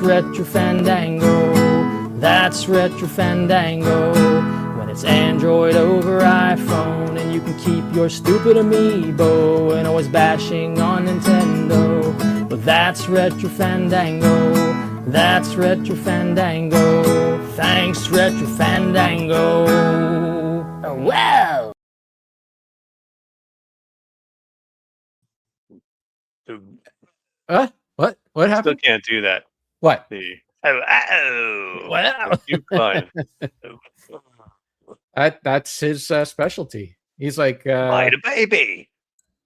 Retro Fandango. That's Retro Fandango. When it's Android over iPhone, and you can keep your stupid amiibo and always bashing on Nintendo. But that's Retro Fandango. That's Retro Fandango. Thanks, Retro Fandango. Oh, wow! What? What happened? Still can't do that. What? Wow. You fine. That's his specialty. He's like, bite a baby.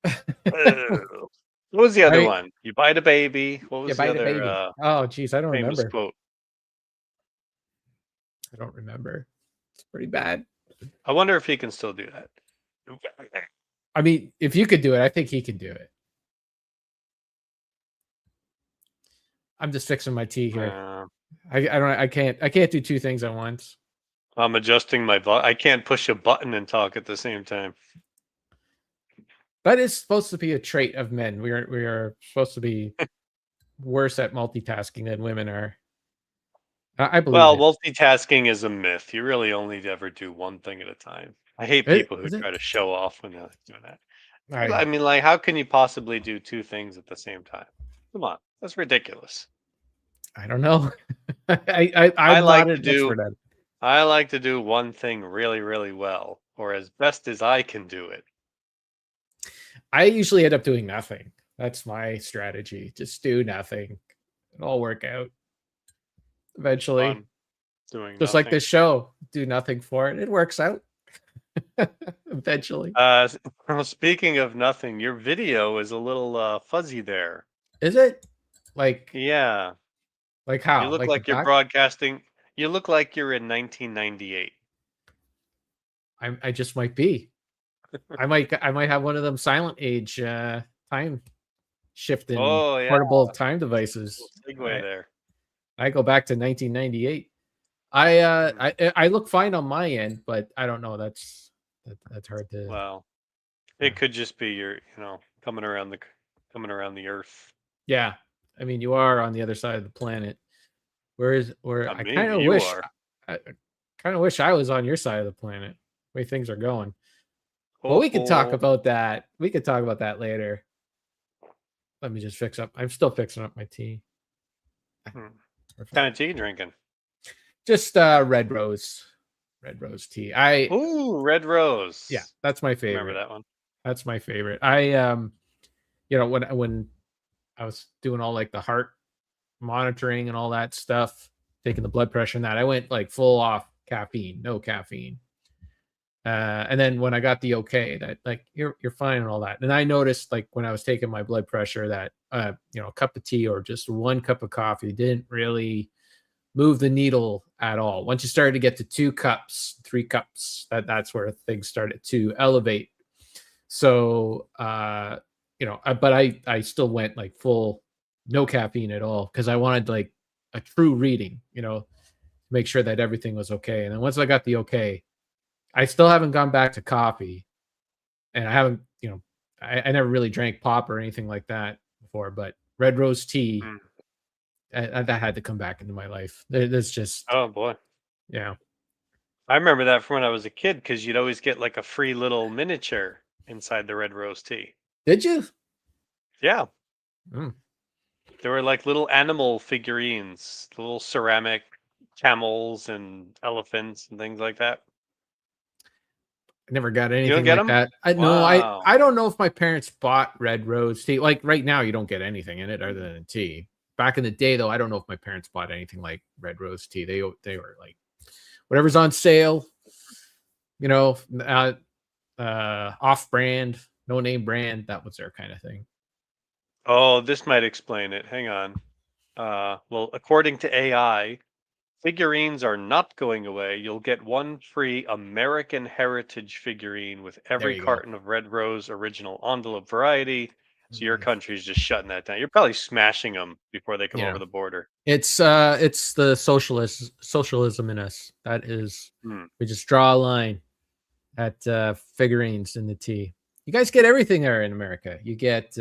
What was the other one? You bite a baby. What was the other? Baby. Oh, geez, I don't famous remember. Quote. I don't remember. It's pretty bad. I wonder if he can still do that. I mean, if you could do it, I think he can do it. I'm just fixing my tea here. I can't do two things at once. I'm adjusting my I can't push a button and talk at the same time. That is supposed to be a trait of men. We are supposed to be worse at multitasking than women are. I believe. Well, multitasking is a myth. You really only ever do one thing at a time. I hate people who try to show off when they're doing that. I mean, like, how can you possibly do two things at the same time? Come on, that's ridiculous. I don't know. I like to do one thing really, really well, or as best as I can do it. I usually end up doing nothing. That's my strategy. Just do nothing. It'll all work out eventually. Doing just nothing. Like this show. Do nothing for it. It works out eventually. Well, speaking of nothing, your video is a little fuzzy there. Is it? Like, yeah. Like how? You look like you're broadcasting. You look like you're in 1998. I just might be. I might have one of them silent age time shifting portable time devices. Segue there. I go back to 1998. I look fine on my end, but I don't know. That's hard to. Well, it could just be your, coming around the Earth. Yeah, I mean, you are on the other side of the planet. I kind of wish. I kind of wish I was on your side of the planet. The way things are going. Well, we could talk about that. We could talk about that later. Let me just fix up. I'm still fixing up my tea. What kind of tea you drinking? Just red rose tea. Red rose. Yeah, that's my favorite. Remember that one? That's my favorite. When I was doing all like the heart monitoring and all that stuff, taking the blood pressure and that, I went like full off caffeine, no caffeine. And then when I got the okay that like you're fine and all that, and I noticed like when I was taking my blood pressure that a cup of tea or just one cup of coffee didn't really move the needle at all. Once you started to get to 2 cups, 3 cups, that's where things started to elevate. So but I still went like full no caffeine at all because I wanted like a true reading, make sure that everything was okay. And then once I got the okay, I still haven't gone back to coffee, and I haven't, I never really drank pop or anything like that before, but red rose tea, that had to come back into my life. There's just, oh boy. Yeah. I remember that from when I was a kid because you'd always get like a free little miniature inside the red rose tea. Did you? Yeah. There were like little animal figurines, little ceramic camels and elephants and things like that. I never got anything like that. I don't know if my parents bought red rose tea. Like right now, you don't get anything in it other than tea. Back in the day, though, I don't know if my parents bought anything like red rose tea. They were like whatever's on sale, off brand, no name brand. That was their kind of thing. Oh, this might explain it. Hang on. Well, according to AI, figurines are not going away. You'll get one free American Heritage figurine with every carton of Red Rose original envelope variety. So your country's just shutting that down. You're probably smashing them before they come over the border. It's the socialism in us. That is, we just draw a line at figurines in the tea. You guys get everything there in America. You get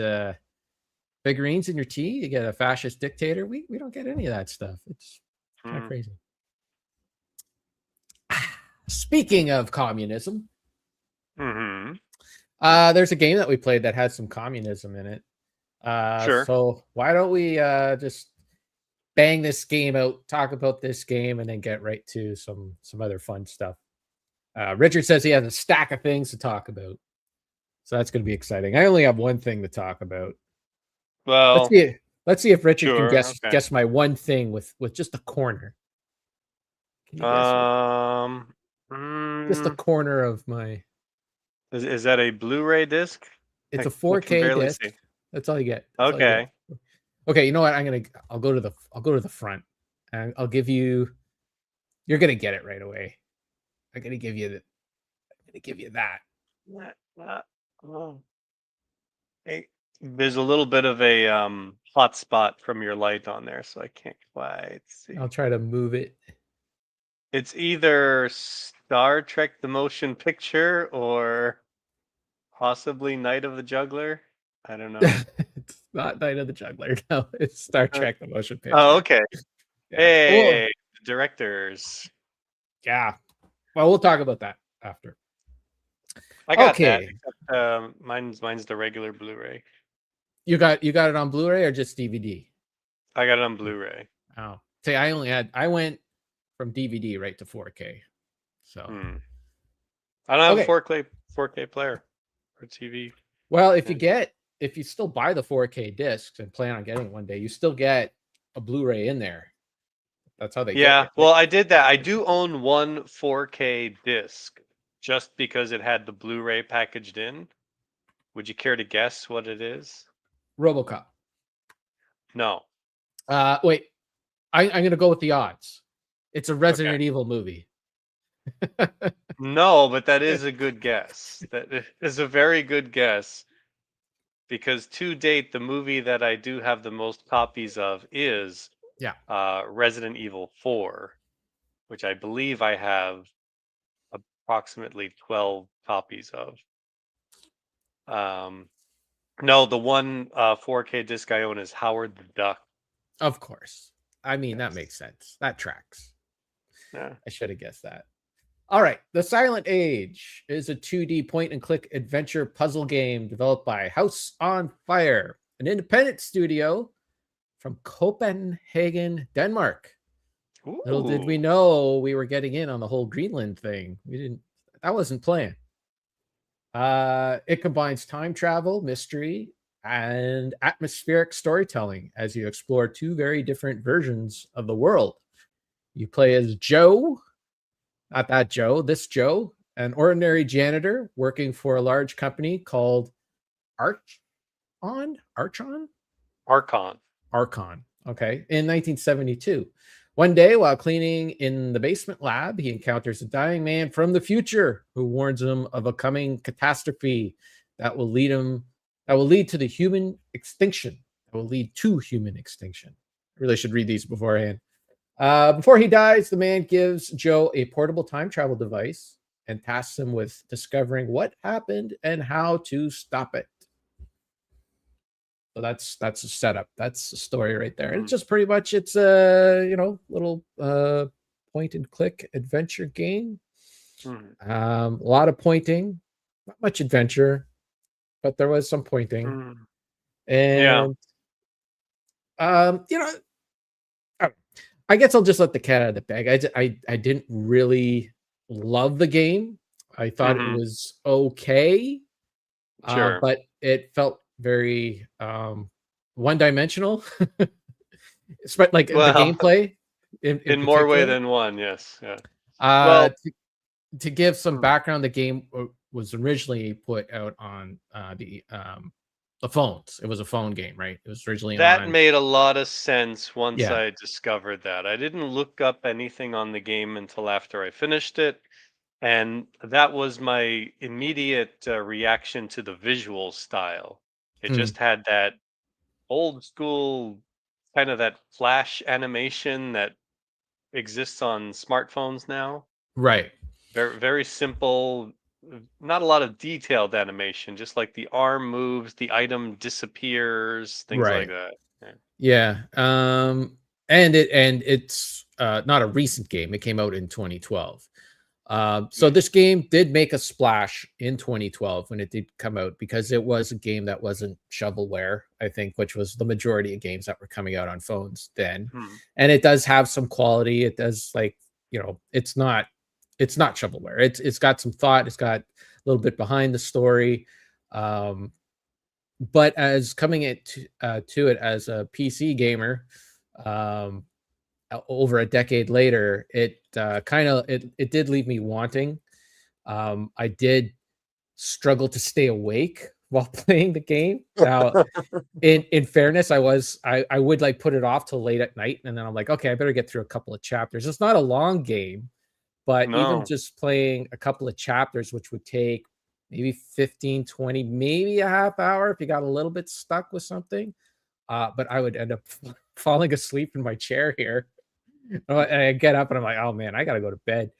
figurines in your tea. You get a fascist dictator. We don't get any of that stuff. It's kind of crazy. Speaking of communism, there's a game that we played that had some communism in it. Sure. So why don't we just bang this game out, talk about this game, and then get right to some other fun stuff. Richard says he has a stack of things to talk about, so that's going to be exciting. I only have one thing to talk about. Well, let's see if Richard can sure, guess my one thing with just a corner. Can you guess it? Just a corner of my. Is that a Blu-ray disc? It's a I can 4K barely disc. see. That's all you get. Okay. Okay, you know what? I'll go to the front, and I'll give you. You're gonna get it right away. I'm gonna give you that. Hey, there's a little bit of a hot spot from your light on there, so I can't quite see. I'll try to move it. It's either Star Trek: The Motion Picture or possibly Night of the Juggler. I don't know. It's not Night of the Juggler. No, it's Star Trek: The Motion Picture. Oh, okay. Yeah. Hey, directors. Yeah. Well, we'll talk about that after. I got that. Except, mine's the regular Blu-ray. You got it on Blu-ray or just DVD? I got it on Blu-ray. Oh, see, I went from DVD right to 4K. So I don't have a 4K player or TV. Well, if you still buy the 4K discs and plan on getting one day, you still get a Blu-ray in there. That's how they get it. Well, I did that. I do own one 4K disc just because it had the Blu-ray packaged in. Would you care to guess what it is? RoboCop. No. Wait. I'm going to go with the odds. It's a Resident Evil movie. No, but that is a good guess. That is a very good guess. Because to date, the movie that I do have the most copies of is Resident Evil 4, which I believe I have approximately 12 copies of. No, the one 4K disc I own is Howard the Duck. Of course. I mean, that makes sense. That tracks. Yeah. I should have guessed that. All right. The Silent Age is a 2D point-and-click adventure puzzle game developed by House on Fire, an independent studio from Copenhagen, Denmark. Ooh. Little did we know we were getting in on the whole Greenland thing. That wasn't planned. It combines time travel, mystery, and atmospheric storytelling as you explore two very different versions of the world. You play as Joe, not that Joe, this Joe, an ordinary janitor working for a large company called Archon. Okay, in 1972. One day, while cleaning in the basement lab, he encounters a dying man from the future who warns him of a coming catastrophe that will lead to human extinction. I really should read these beforehand. Before he dies, the man gives Joe a portable time travel device and tasks him with discovering what happened and how to stop it. So that's a setup. That's a story right there. And it's just pretty much it's a little point and click adventure game. A lot of pointing, not much adventure, but there was some pointing. And I guess I'll just let the cat out of the bag. I didn't really love the game. I thought it was okay. But it felt very one-dimensional. Like the gameplay in more way than one. Yes. To give some background, the game was originally put out on the phones. It was a phone game, right? It was originally made a lot of sense once I discovered that. I didn't look up anything on the game until after I finished it. And that was my immediate reaction to the visual style. It just had that old school kind of that flash animation that exists on smartphones now. Right. Very, very simple, not a lot of detailed animation, just like the arm moves, the item disappears, things like Right. that. Yeah. Yeah. And it's not a recent game. It came out in 2012. So Mm. this game did make a splash in 2012 when it did come out because it was a game that wasn't shovelware, I think, which was the majority of games that were coming out on phones then. Hmm. And it does have some quality. It does like, it's not shovelware. It's got some thought. It's got a little bit behind the story. Um, but as coming to it as a PC gamer, um, over a decade later, it it did leave me wanting. I did struggle to stay awake while playing the game. Now, in fairness, I would like put it off till late at night, and then I'm like, okay, I better get through a couple of chapters. It's not a long game, but even No. just playing a couple of chapters, which would take maybe 15, 20, maybe a half hour if you got a little bit stuck with something. But I would end up falling asleep in my chair here. And I get up and I'm like, oh man, I gotta go to bed.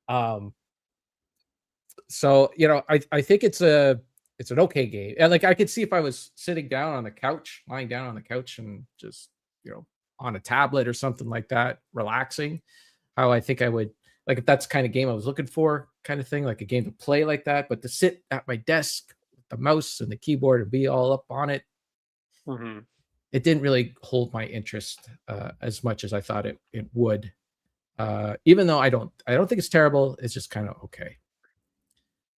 Um, so I think it's an okay game. And like I could see if I was sitting down on the couch, lying down on the couch and just, you know, on a tablet or something like that, relaxing, how I think I would like if that's the kind of game I was looking for, kind of thing, like a game to play like that, but to sit at my desk with the mouse and the keyboard and be all up on it, Hmm. it didn't really hold my interest as much as I thought it would. Even though I don't think it's terrible, it's just kind of okay.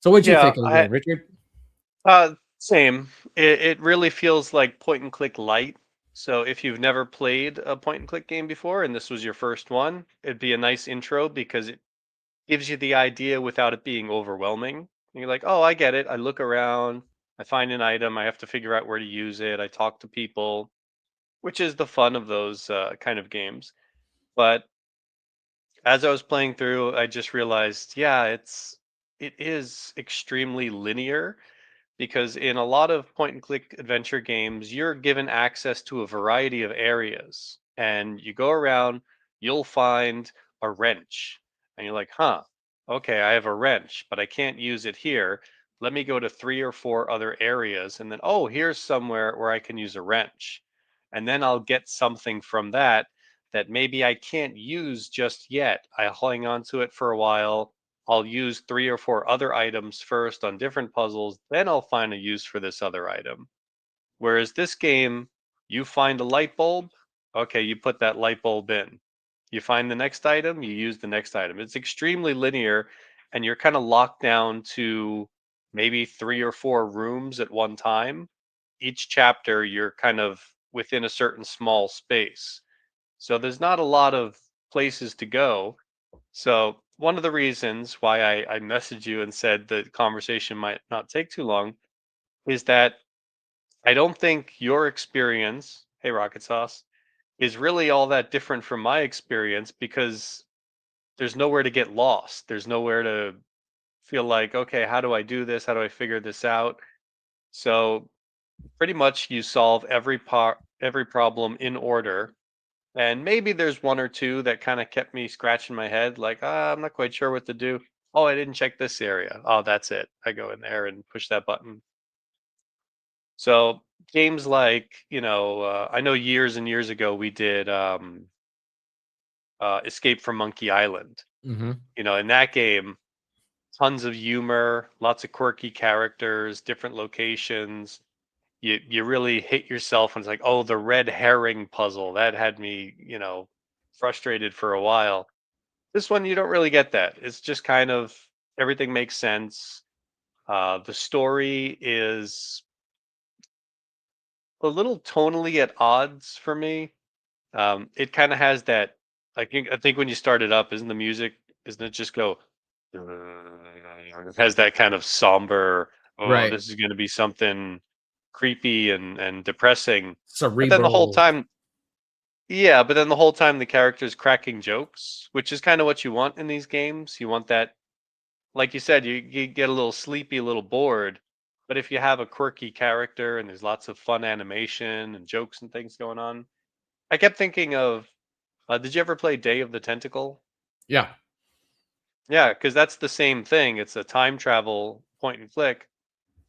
So what'd you Yeah, think of the I game, Richard? same. It really feels like point and click light. So if you've never played a point and click game before and this was your first one, it'd be a nice intro because it gives you the idea without it being overwhelming. And you're like, "Oh, I get it. I look around, I find an item, I have to figure out where to use it, I talk to people," which is the fun of those kind of games. But as I was playing through, I just realized, yeah, it is extremely linear because in a lot of point and click adventure games, you're given access to a variety of areas and you go around, you'll find a wrench and you're like, huh, okay, I have a wrench, but I can't use it here. Let me go to three or four other areas and then, oh, here's somewhere where I can use a wrench. And then I'll get something from that that maybe I can't use just yet. I'll hang on to it for a while. I'll use three or four other items first on different puzzles, then I'll find a use for this other item. Whereas this game, you find a light bulb, okay, you put that light bulb in. You find the next item, you use the next item. It's extremely linear, and you're kind of locked down to maybe three or four rooms at one time. Each chapter, you're kind of within a certain small space. So there's not a lot of places to go. So one of the reasons why I messaged you and said the conversation might not take too long is that I don't think your experience, hey Rocket Sauce, is really all that different from my experience because there's nowhere to get lost. There's nowhere to feel like, okay, how do I do this? How do I figure this out? So pretty much you solve every problem in order. And maybe there's one or two that kind of kept me scratching my head, like, I'm not quite sure what to do. Oh, I didn't check this area. Oh, that's it. I go in there and push that button. So games like, I know years and years ago we did Escape from Monkey Island. Hmm. In that game, tons of humor, lots of quirky characters, different locations. You really hit yourself and it's like, oh, the red herring puzzle that had me, frustrated for a while. This one, you don't really get that. It's just kind of everything makes sense. The story is a little tonally at odds for me. It kind of has that. I think when you start it up, isn't the music? Isn't it just go? It has that kind of somber. Oh, Right. this is going to be something creepy and depressing. But then the whole Cerebral. time, yeah. But then the whole time, the character's cracking jokes, which is kind of what you want in these games. You want that, like you said, you get a little sleepy, a little bored. But if you have a quirky character and there's lots of fun animation and jokes and things going on, I kept thinking of. Did you ever play Day of the Tentacle? Yeah. Yeah, because that's the same thing. It's a time travel point and click.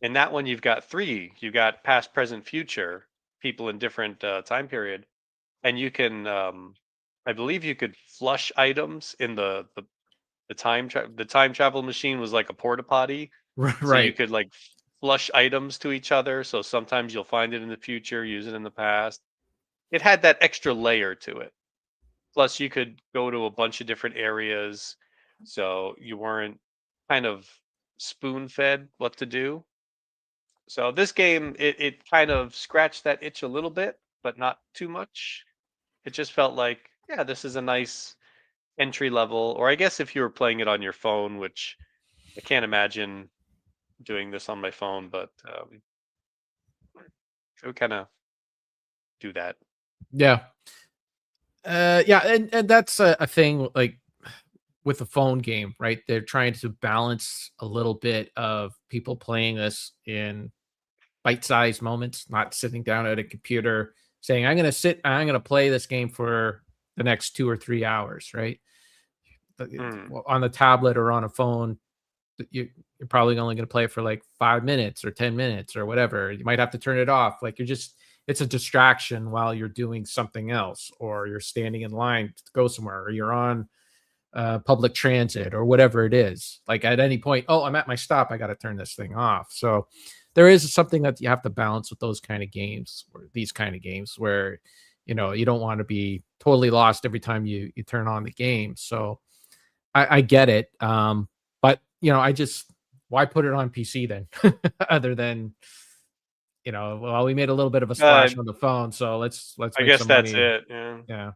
In that one, you've got three. You've got past, present, future, people in different time period, and you can, I believe, you could flush items in the time travel machine was like a porta potty, so you Right. could like flush items to each other. So sometimes you'll find it in the future, use it in the past. It had that extra layer to it. Plus, you could go to a bunch of different areas, so you weren't kind of spoon fed what to do. So this game, it kind of scratched that itch a little bit, but not too much. It just felt like, yeah, this is a nice entry level. Or I guess if you were playing it on your phone, which I can't imagine doing this on my phone, but I would kind of do that. Yeah. Yeah, and that's a thing like with the phone game, right? They're trying to balance a little bit of people playing this in bite-sized moments, not sitting down at a computer saying, I'm gonna play this game for the next 2 or 3 hours, right? Mm. On the tablet or on a phone, you're probably only going to play it for like 5 minutes or 10 minutes or whatever. You might have to turn it off. Like it's a distraction while you're doing something else, or you're standing in line to go somewhere, or you're on public transit or whatever it is. Like at any point, oh, I'm at my stop. I got to turn this thing off. So there is something that you have to balance with those kind of games, or these kind of games where, you don't want to be totally lost every time you turn on the game. So I get it. But I just why put it on PC then, other than well, we made a little bit of a Uh, splash on the phone, so let's I make guess some that's money. it. Yeah. Yeah,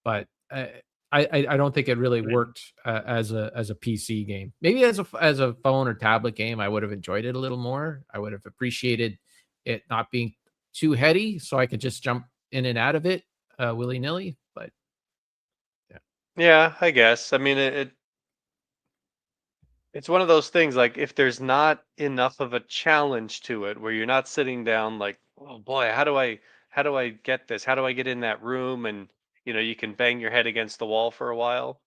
but I don't think it really worked as a PC game. Maybe as a phone or tablet game, I would have enjoyed it a little more. I would have appreciated it not being too heady, so I could just jump in and out of it willy nilly. But yeah, Yeah, I guess. I mean, it's one of those things, like, if there's not enough of a challenge to it, where you're not sitting down like, "Oh boy, how do I get this? How do I get in that room?" And, you can bang your head against the wall for a while.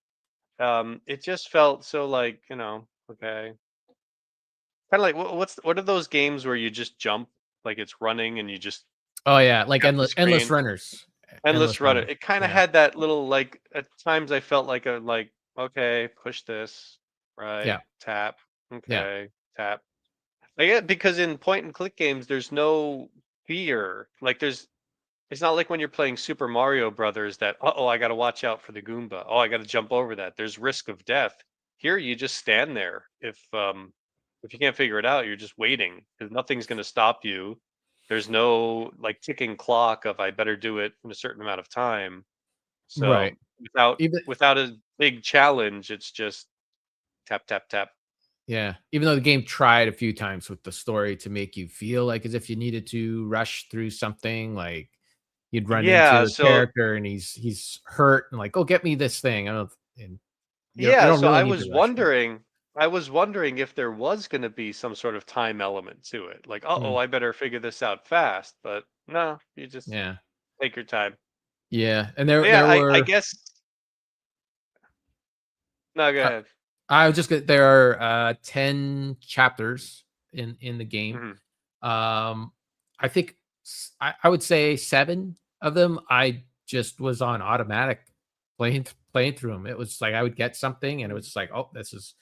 It just felt so like, okay. Kinda like, what are those games where you just jump, like it's running and you just oh yeah, like tap the endless screen? runners, Endless endless runner. runner. It kinda Yeah, had that little, like, at times I felt like "Okay, push this, right, yeah, tap, yeah. okay, tap." I get because in point and click games, there's no fear. Like it's not like when you're playing Super Mario Brothers that, uh-oh, I gotta watch out for the Goomba. Oh, I gotta jump over that. There's risk of death. Here you just stand there. If you can't figure it out, you're just waiting because nothing's gonna stop you. There's no like ticking clock of I better do it in a certain amount of time. Right. So without Even without a big challenge, it's just tap tap tap. Yeah, even though the game tried a few times with the story to make you feel like as if you needed to rush through something, like you'd run Yeah, into a so character and he's hurt and like, "Go get me this thing." I don't and you Yeah, don't so really I need to was rush it. wondering I was wondering if there was gonna be some sort of time element to it. Like, "Uh-oh, Mm, I better figure this out fast." But no, you just yeah. take your time. Yeah, and there But yeah, there I were guess. No, go uh, ahead. I was just gonna there are 10 chapters in the game. Mhm. Um, I think I would say 7 of them I just was on automatic playing through them. It was like I would get something and it was just like, "Oh, this is,"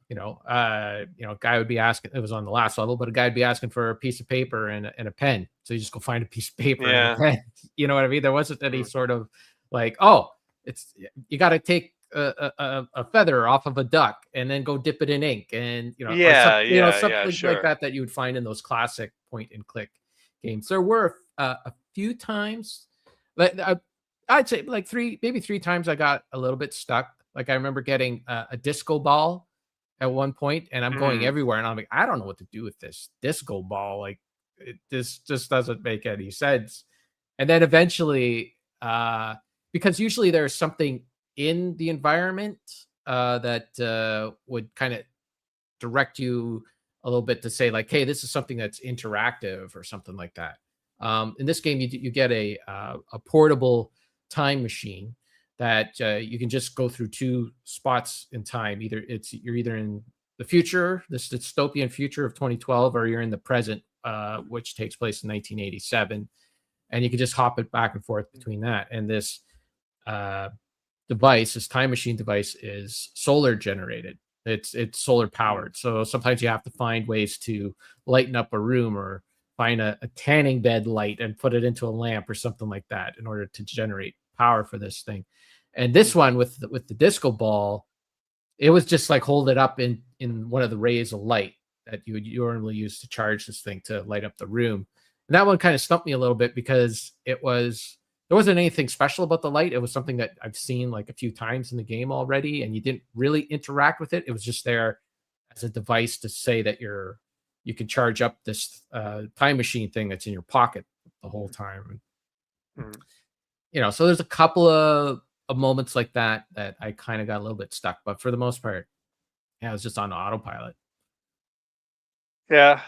guy would be asking, it was on the last level, but a guy would be asking for a piece of paper and a pen. So you just go find a piece of paper and a Yeah. pen. You know what I mean? There wasn't any Mhm. sort of like, "Oh, it's you gotta take a feather off of a duck and then go dip it in ink," and or Yeah, yeah, yeah, something like sure. that you would find in those classic point and click games. There were a few times, like I'd say like maybe 3 times I got a little bit stuck. Like I remember getting a disco ball at one point, and I'm going Mm. everywhere, and I'm like, I don't know what to do with this disco ball. Like this just doesn't make any sense. And then eventually, because usually there's something in the environment that would kind of direct you a little bit to say like, hey, this is something that's interactive or something like that. In this game, you get a portable time machine, that you can just go through two spots in time. You're either in the future, this dystopian future of 2012, or you're in the present, which takes place in 1987, and you can just hop it back and forth between that. And this uh, device, this time machine device, is solar generated. It's solar Mm. powered. So sometimes you have to find ways to lighten up a room, or find a tanning bed light and put it into a lamp or something like that in order to generate power for this thing. And this Mhm. one with the disco ball, it was just like hold it up in one of the rays of light that you would normally use to charge this thing to light up the room. And that one kind of stumped me a little bit because there wasn't anything special about the light. It was something that I've seen like a few times in the game already, and you didn't really interact with it. It was just there as a device to say that you can charge up this time machine thing that's in your pocket the whole time. Mhm. So there's a couple of moments like that I kind of got a little bit stuck, but for the most part, yeah, I was just on autopilot. Yeah.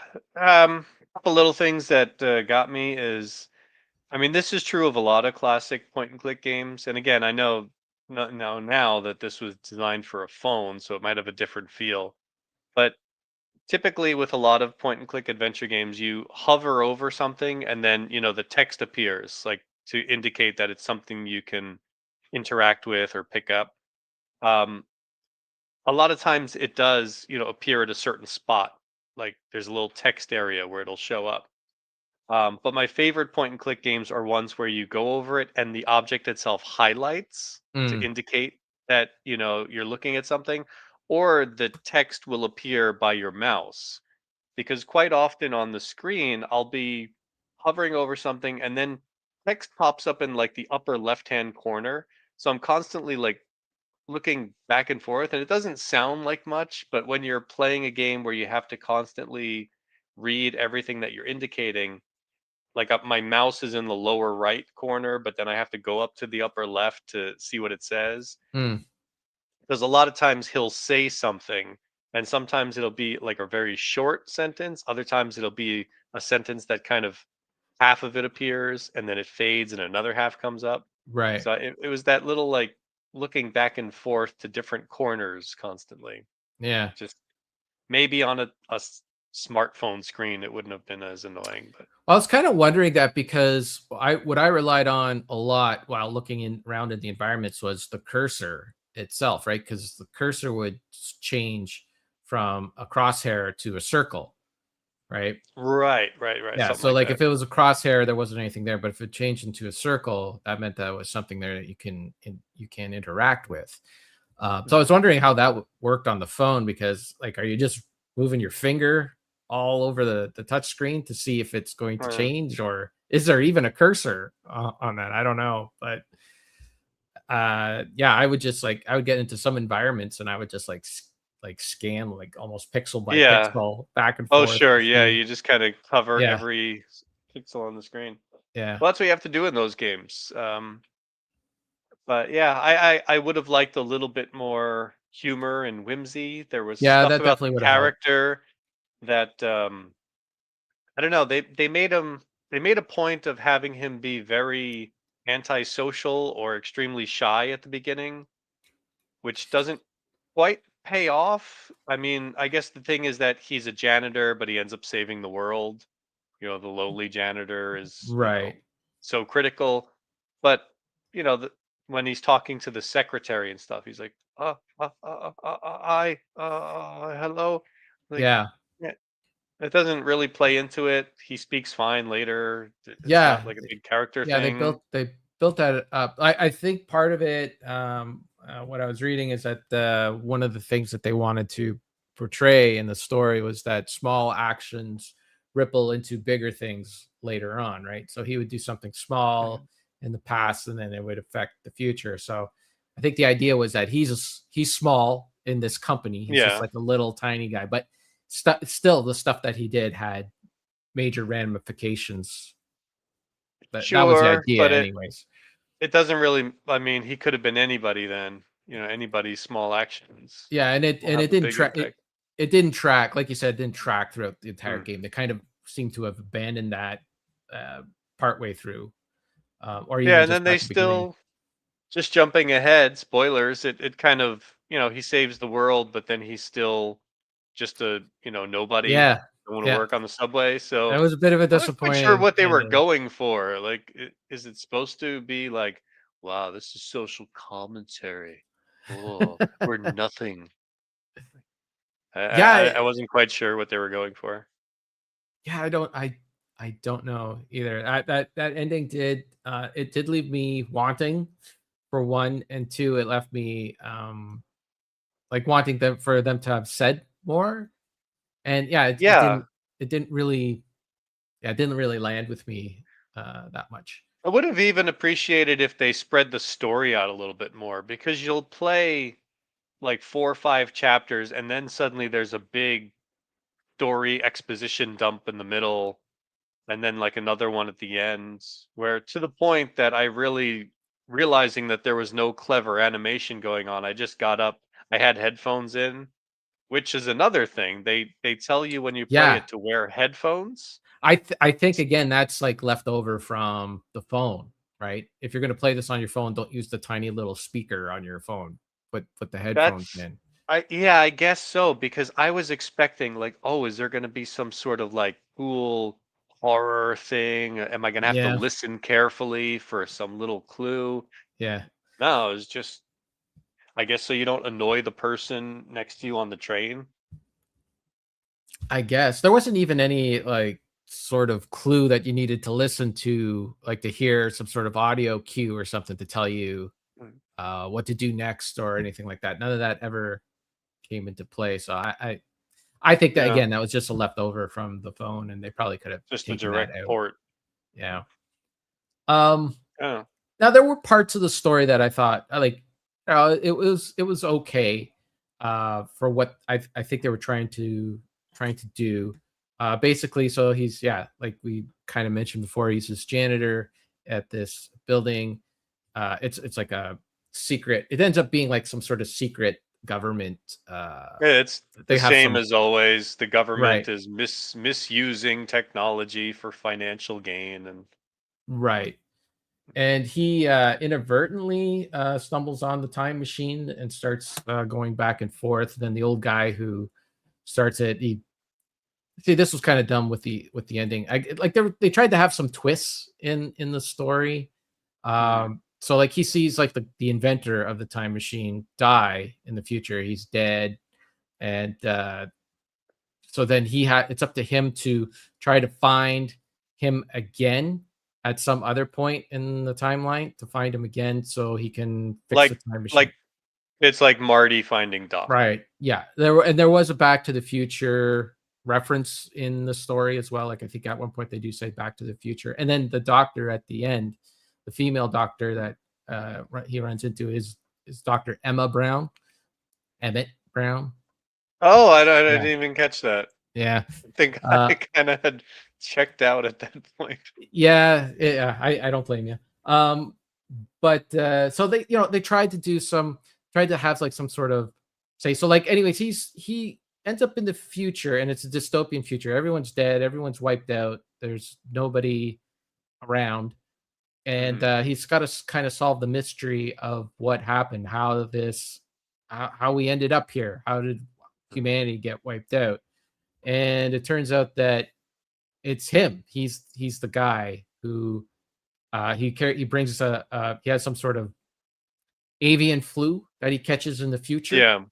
Couple little things that got me is, I mean, this is true of a lot of classic point and click games. And again, I know now that this was designed for a phone, so it might have a different feel. But typically, with a lot of point and click adventure games, you hover over something and then, the text appears, like to indicate that it's something you can interact with or pick up. Um, a lot of times it does, appear at a certain spot. Like there's a little text area where it'll show up. But my favorite point and click games are ones where you go over it and the object itself highlights to Mm, indicate that, you're looking at something, or the text will appear by your mouse. Because quite often on the screen, I'll be hovering over something and then text pops up in like the upper left-hand corner. So I'm constantly like looking back and forth, and it doesn't sound like much, but when you're playing a game where you have to constantly read everything that you're indicating, like my mouse is in the lower right corner, but then I have to go up to the upper left to see what it says. mm, Because a lot of times he'll say something, and sometimes it'll be like a very short sentence. Other times it'll be a sentence that kind of half of it appears and then it fades and another half comes up. right. So it was that little like looking back and forth to different corners constantly. Yeah. Just maybe on a smartphone screen, it wouldn't have been as annoying, but Well, I was kind of wondering that because what I relied on a lot while looking around in the environments was the cursor itself, right? Because the cursor would change from a crosshair to a circle, right? right, Yeah. something So like like that. if it was a crosshair, there wasn't anything there, but if it changed into a circle, that meant that was something there that you can interact with. So I Mhm. was wondering how that worked on the phone, because like, are you just moving your finger all over the touch screen to see if it's going to Uh, change, or is there even a cursor on that? I don't know, but yeah, I would get into some environments and I would just like scan like almost pixel by yeah. pixel back and Oh, forth sure. to Yeah, see. you just kind of cover Yeah, every pixel on the screen. yeah, Well, that's what you have to do in those games. But yeah, I would have liked a little bit more humor and whimsy. There was yeah. stuff That about the definitely would have helped. character that I don't know. they made a point of having him be very antisocial or extremely shy at the beginning, which doesn't quite pay off. I mean, I guess the thing is that he's a janitor, but he ends up saving the world. The lowly janitor is, Right. so critical. But, when he's talking to the secretary and stuff, he's like, hello. Like, Yeah. yeah, it doesn't really play into it. He speaks fine later. It's not Yeah. like a big character Yeah, thing. they built that up. I think part of it, what I was reading is that one of the things that they wanted to portray in the story was that small actions ripple into bigger things later on, right? So he would do something small Mhm. in the past, and then it would affect the future. So I think the idea was that he's small in this company. He's just Yeah, like a little tiny guy, but still the stuff that he did had major ramifications. That was the sure, idea but it anyways. it doesn't really. I mean, he could have been anybody then. Anybody's small actions Yeah, and will have it a didn't big track impact. it didn't track, like you said, it didn't track throughout the entire Mm. game. They kind of seem to have abandoned that, uh, partway through, or Yeah, even and just then at the beginning. just jumping ahead, spoilers, it kind of, he saves the world, but then he's still just a, nobody Yeah, going to yeah, work on the subway. that So was a bit of a I'm not quite sure disappointing what they were ending. going for. Like, is it supposed to be like, wow, this is social commentary. Oh, we're nothing. Yeah, I wasn't quite sure what they were going for. yeah, I don't know either. That ending did it did leave me wanting for one, and two, it left me like wanting them for them to have said more. And yeah, Yeah, it didn't really yeah, it didn't really land with me that much. I would have even appreciated if they spread the story out a little bit more because you'll play like 4 or 5 chapters and then suddenly there's a big story exposition dump in the middle and then like another one at the end where to the point that I really realizing that there was no clever animation going on. I just got up. I had headphones in, which is another thing. They tell you when you play Yeah. it to wear headphones. I think again that's like left over from the phone, right? If you're gonna play this on your phone, don't use the tiny little speaker on your phone. Put the headphones That's in. yeah, I guess so because I was expecting like, oh, is there going to be some sort of like cool horror thing? Am I going to have to Yeah, listen carefully for some little clue? yeah. No, it's just I guess so you don't annoy the person next to you on the train. I guess there wasn't even any like sort of clue that you needed to listen to, like to hear some sort of audio cue or something to tell you Mm. what to do next or anything like that. None of that ever came into play. So I think that Yeah, again, that was just a leftover from the phone, and they probably could have just a taken that direct out. port. Yeah. Um. Yeah. Now there were parts of the story that I thought like, it was okay, for what I think they were trying to do. Basically, so he's yeah, like we kind of mentioned before, he's this janitor at this building. It's like a secret. It ends up being like some sort of secret government. Yeah, it's the They have same some as always. The government right, is misusing technology for financial gain and right. And he inadvertently stumbles on the time machine and starts going back and forth. Then the old guy who starts it, he see this was kind of dumb with the ending. Like they tried to have some twists in the story. hmm, So like he sees like the inventor of the time machine die in the future. He's dead, and so then it's up to him to try to find him again at some other point in the timeline to find him again so he can fix the like time machine. like it's like Marty finding Doc. Right. Yeah. There was a Back to the Future reference in the story as well. Like I think at one point they do say Back to the Future. And then the doctor at the end, the female doctor that he runs into is Dr. Emma Brown. Emmett Brown. Oh, I Yeah. didn't even catch that. Yeah. I think I Uh kind of had checked out at that point. yeah, I don't blame you. But so they they tried to do some tried to have like some sort of say so like anyways he ends up in the future and it's a dystopian future. Everyone's dead, everyone's wiped out, there's nobody around, and Mhm. he's got to kind of solve the mystery of what happened, how we ended up here, how did humanity get wiped out. And it turns out that it's him. He's the guy who he brings he has some sort of avian flu that he catches in the future, Yeah.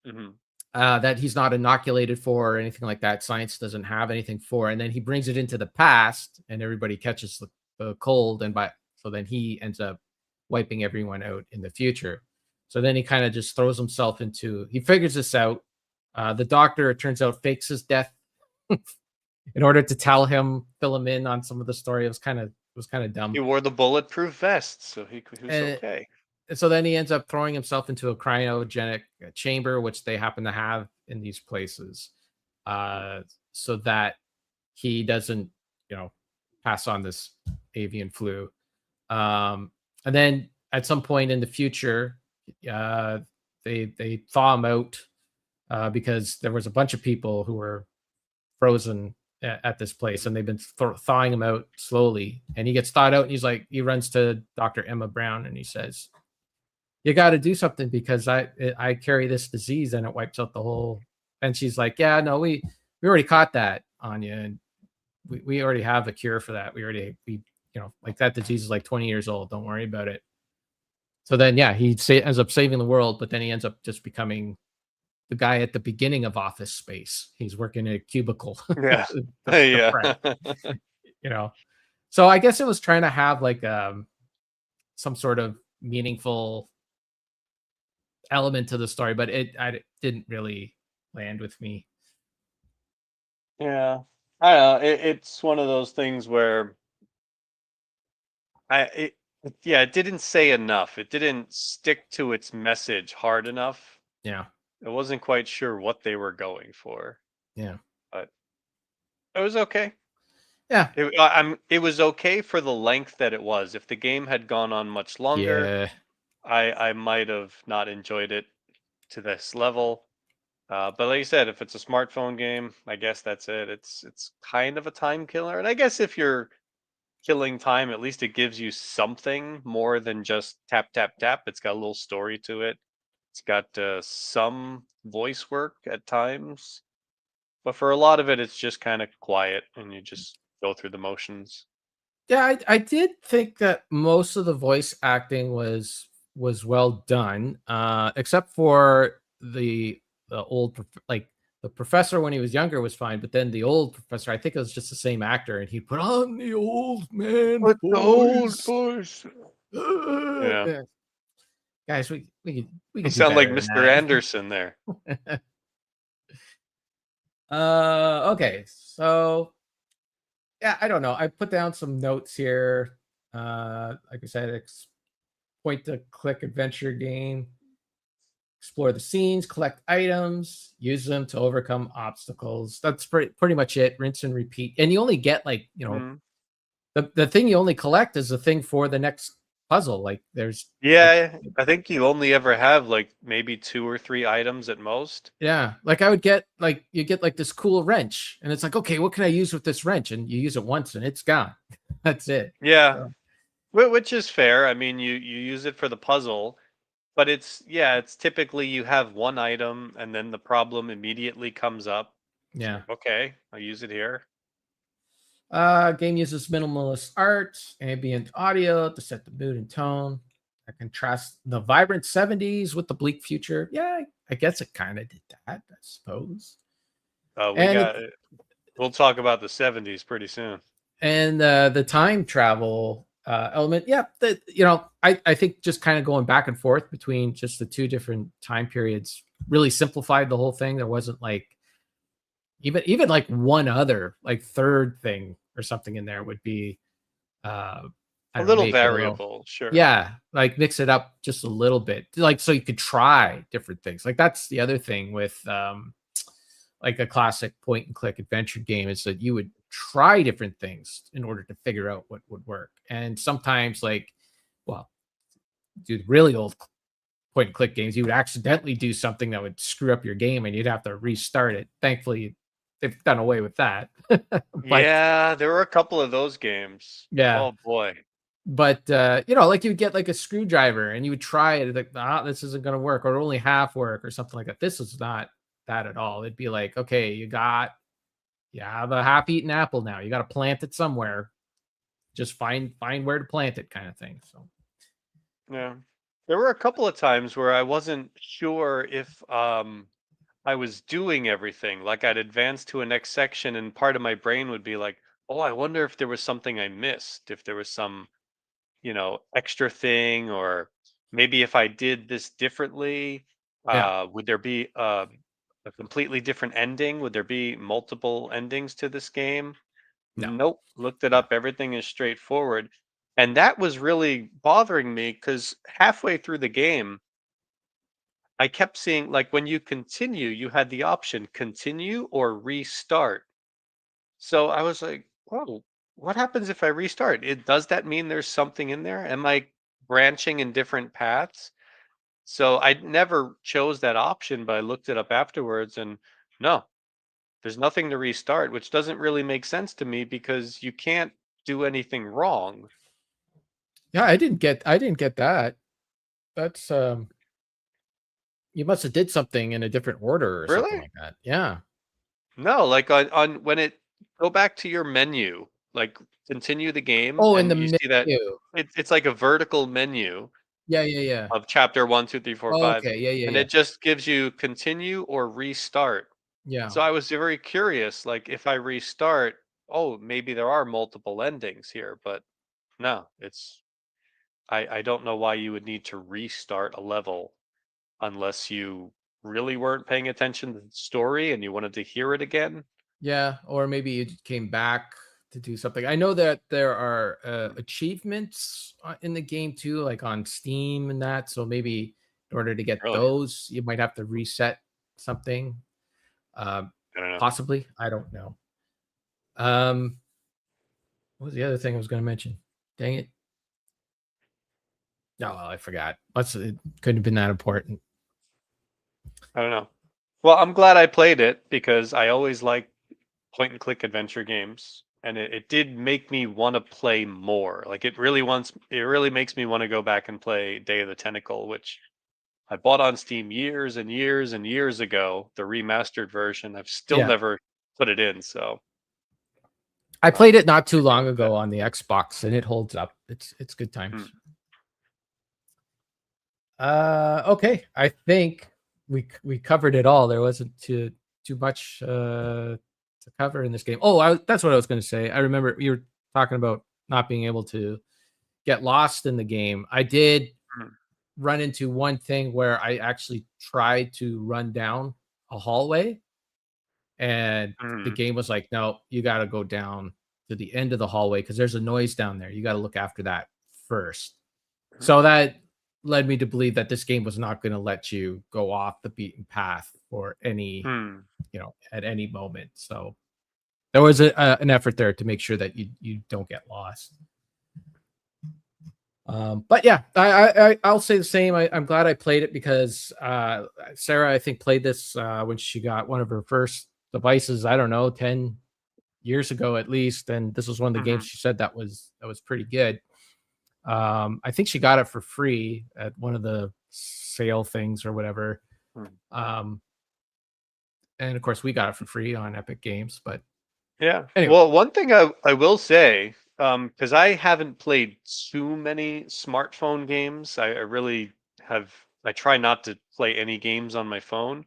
Mhm. that he's not inoculated for or anything like that. Science doesn't have anything for, and then he brings it into the past, and everybody catches the cold, and by so then he ends up wiping everyone out in the future. So then he kind of just throws himself into. He figures this out. The doctor, it turns out, fakes his death in order to fill him in on some of the story. It was kind of dumb. He wore the bulletproof vest, so he was And okay. And so then he ends up throwing himself into a cryogenic chamber, which they happen to have in these places, Mm. uh, so that he doesn't, you know, pass on this avian flu. And then at some point in the future, uh, they thaw him out because there was a bunch of people who were frozen at this place, and they've been thawing him out slowly. And he gets thawed out, and he runs to Dr. Emma Brown, and he says, you got to do something because I carry this disease and it wipes out the whole. And she's like, yeah, no, we already caught that on you, and we already have a cure for that. We like that disease is like 20 years old. Don't worry about it. So then, yeah, ends up saving the world, but then he ends up just becoming the guy at the beginning of Office Space. He's working in a cubicle, Yeah. the Yeah. friend, you know. So I guess it was trying to have like some sort of meaningful element to the story, but I didn't really land with me. Yeah. I don't know. It's one of those things where I yeah, it didn't say enough. It didn't stick to its message hard enough. Yeah, I wasn't quite sure what they were going for, yeah, but it was okay. yeah, It was okay for the length that it was. If the game had gone on much longer, yeah, I might have not enjoyed it to this level. But like you said, if it's a smartphone game, I guess that's it. It's kind of a time killer, and I guess if you're killing time, at least it gives you something more than just tap tap tap. It's got a little story to it. It's got some voice work at times, but for a lot of it, it's just kind of quiet, and you just go through the motions. yeah. I did think that most of the voice acting was well done, except for the old like the professor when he was younger was fine, but then the old professor, I think it was just the same actor, and he put on the old man With the old voice. voice. Yeah, Yeah. Guys, we you could do sound like better than Mr. that. Anderson there. Okay, so yeah, I don't know. I put down some notes here. Like I said, point to click adventure game. Explore the scenes, collect items, use them to overcome obstacles. That's pretty much it. Rinse and repeat. And you only get like, Mhm. the thing you only collect is the thing for the next puzzle. Like there's like Yeah, I think you only ever have like maybe 2 or 3 items at most. yeah, like I would get like you get like this cool wrench, and it's like, okay, what can I use with this wrench? And you use it once and it's gone. That's it. Yeah, So which is fair. I mean, you use it for the puzzle, but it's typically you have one item and then the problem immediately comes up. It's yeah. like, okay, I'll use it here. Game uses minimalist art, ambient audio to set the mood and tone. I contrast the vibrant 70s with the bleak future. Yeah, I guess it kind of did that, I suppose. We And it, got we'll talk about the 70s pretty soon. and the time travel element, yeah, that I think just kind of going back and forth between just the two different time periods really simplified the whole thing. There wasn't like even like one other like third thing or something in there would be uh I A don't know, little make it a little, variable, sure. yeah, like mix it up just a little bit. Like so you could try different things. Like that's the other thing with like a classic point and click adventure game is that you would try different things in order to figure out what would work. And sometimes like well, dude, really old point and click games, you would accidentally do something that would screw up your game and you'd have to restart it. Thankfully, they've done away with that. But Yeah, there were a couple of those games. yeah, Oh boy. but like you'd get like a screwdriver and you would try it like this isn't going to work or only half work or something like that. This is not that at all. It'd be like, okay, you have a half-eaten apple now. You got to plant it somewhere. Just find where to plant it, kind of thing. So Yeah. There were a couple of times where I wasn't sure if I was doing everything. Like I'd advance to a next section and part of my brain would be like, "Oh, I wonder if there was something I missed, if there was some, extra thing or maybe if I did this differently, yeah, would there be a completely different ending? Would there be multiple endings to this game?" no, Nope. Looked it yeah, up. Everything is straightforward. And that was really bothering me because halfway through the game, I kept seeing like when you continue, you had the option continue or restart. So I was like, whoa, what happens if I restart? Does that mean there's something in there? Am I branching in different paths? So I never chose that option, but I looked it up afterwards and no, there's nothing to restart, which doesn't really make sense to me because you can't do anything wrong. yeah. I didn't get that. That's you must have did something in a different order or something Really? like that. Yeah. No, like on when it go back to your menu, like continue the game, Oh, in the and you see that menu. it's like a vertical menu Yeah, yeah, yeah. of chapter 1, 2, 3, 4, 5, Okay. Yeah, yeah, and yeah. it just gives you continue or restart. Yeah. So I was very curious, like if I restart, oh, maybe there are multiple endings here, but no, it's I don't know why you would need to restart a level unless you really weren't paying attention to the story and you wanted to hear it again. Yeah, or maybe you came back to do something. I know that there are Hmm. achievements in the game too, like on Steam and that. So maybe in order to get Really? those, you might have to reset something. Um, I don't know. Possibly, I don't know. Um, what was the other thing I was going to mention? Dang it! No, I forgot. It couldn't have been that important. I don't know. Well, I'm glad I played it because I always like point and click adventure games. And it did make me want to play more. Like it really makes me want to go back and play Day of the Tentacle, which I bought on Steam years and years and years ago, the remastered version. I've still Yeah, never put it in, so I played it not too maybe I'll long do that. ago on the Xbox, and it holds up. It's good Hmm. times. Okay. I think we covered it all. There wasn't too much to cover in this game. Oh, that's what I was going to say. I remember you were talking about not being able to get lost in the game. I did Hmm. run into one thing where I actually tried to run down a hallway, and the Hmm. game was like, "No, you got to go down to the end of the hallway because there's a noise down there. You got to look after that first." So that led me to believe that this game was not going to let you go off the beaten path for any, Hmm. at any moment. So there was an effort there to make sure that you don't get lost. But yeah, I'll say the same. I'm glad I played it because Sarah, I think, played this when she got one of her first devices. I don't know, 10 years ago at least, and this was one of the games Hmm. she said that was pretty good. I think she got it for free at one of the sale things or whatever. Hmm. Um, and of course, we got it for free on Epic Games. But Yeah. anyway, Well, one thing I will say, because I haven't played too many smartphone games, I really have. I try not to play any games on my phone.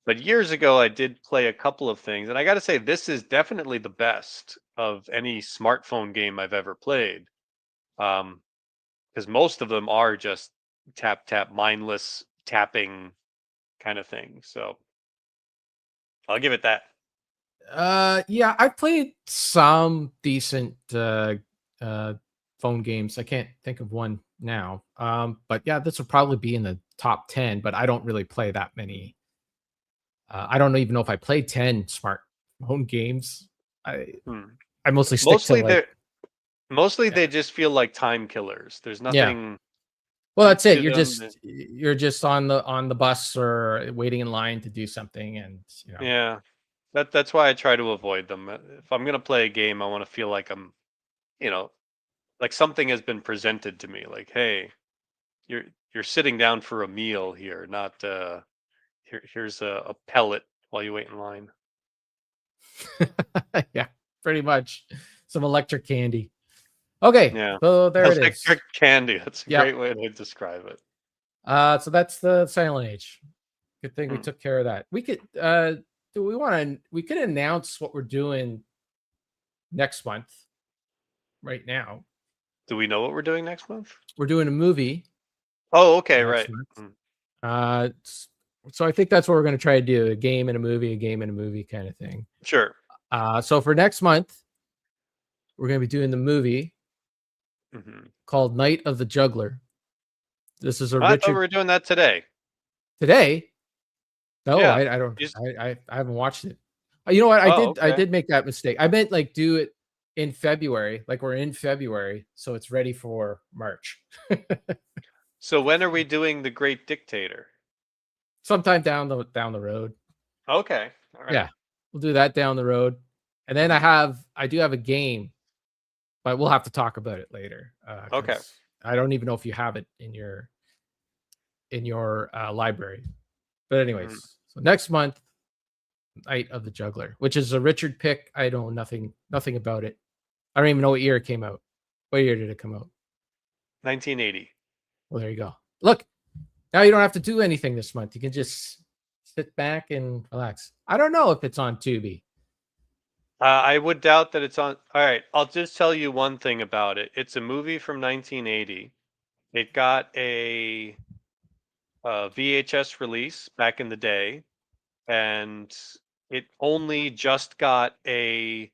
But years ago, I did play a couple of things, and I got to say, this is definitely the best of any smartphone game I've ever played. Because most of them are just tap tap, mindless tapping kind of thing. So I'll give it that. yeah, I played some decent uh, phone games. I can't think of one now. But yeah, this would probably be in the top 10. But I don't really play that many. I don't even know if I played 10 smartphone games. I Hmm. I mostly stick to Mostly like, they mostly yeah, they just feel like time killers. There's yeah. nothing Well, deep that's it. to them. You're just on the bus or waiting in line to do something, and Yeah, that's why I try to avoid them. If I'm gonna play a game, I want to feel like you know, like something has been presented to me. Like, hey, you're you're sitting down for a meal here, not here's a pellet while you wait in line. yeah, pretty much some electric candy. Okay, Yeah, so there it electric is. candy. That's a Yep. great way to describe it. So that's the Silent Age. Good thing we Hmm. took care of that. Do we want to? We could announce what we're doing next month. Right now, Do we know what we're doing next month? we're doing a movie Oh, okay, next right. month. Mm, Uh, so I think that's what we're going to try to do: a game and a movie, a game and a movie kind of thing. sure. So for next month, we're going to be doing the movie Hmm. called Night of the Juggler. This is a I thought we Richard were doing that today. today. No, Yeah. I don't. You s- I haven't watched it. You know what? I Oh, did. I okay. did make that mistake. I meant like do it in February. Like we're in February, so it's ready for March. So when are we doing the Great Dictator? Sometime down the road. Okay. All right. Yeah, we'll do that down the road. And then Mhm. I do have a game, but we'll have to talk about it later Okay. because I don't even know if you have it in your. in your library. But anyways, so next month, Night of the Juggler, which is a Richard pick. I know nothing about it. I don't even know what year it came out. What year did it come out? 1980. Well, there you go. Look, now you don't have to do anything this month. You can just sit back and relax. I don't know if it's on Tubi. I would doubt that it's on. All right, I'll just tell you one thing about it. It's a movie from 1980. It got a VHS release back in the day, and it only just got a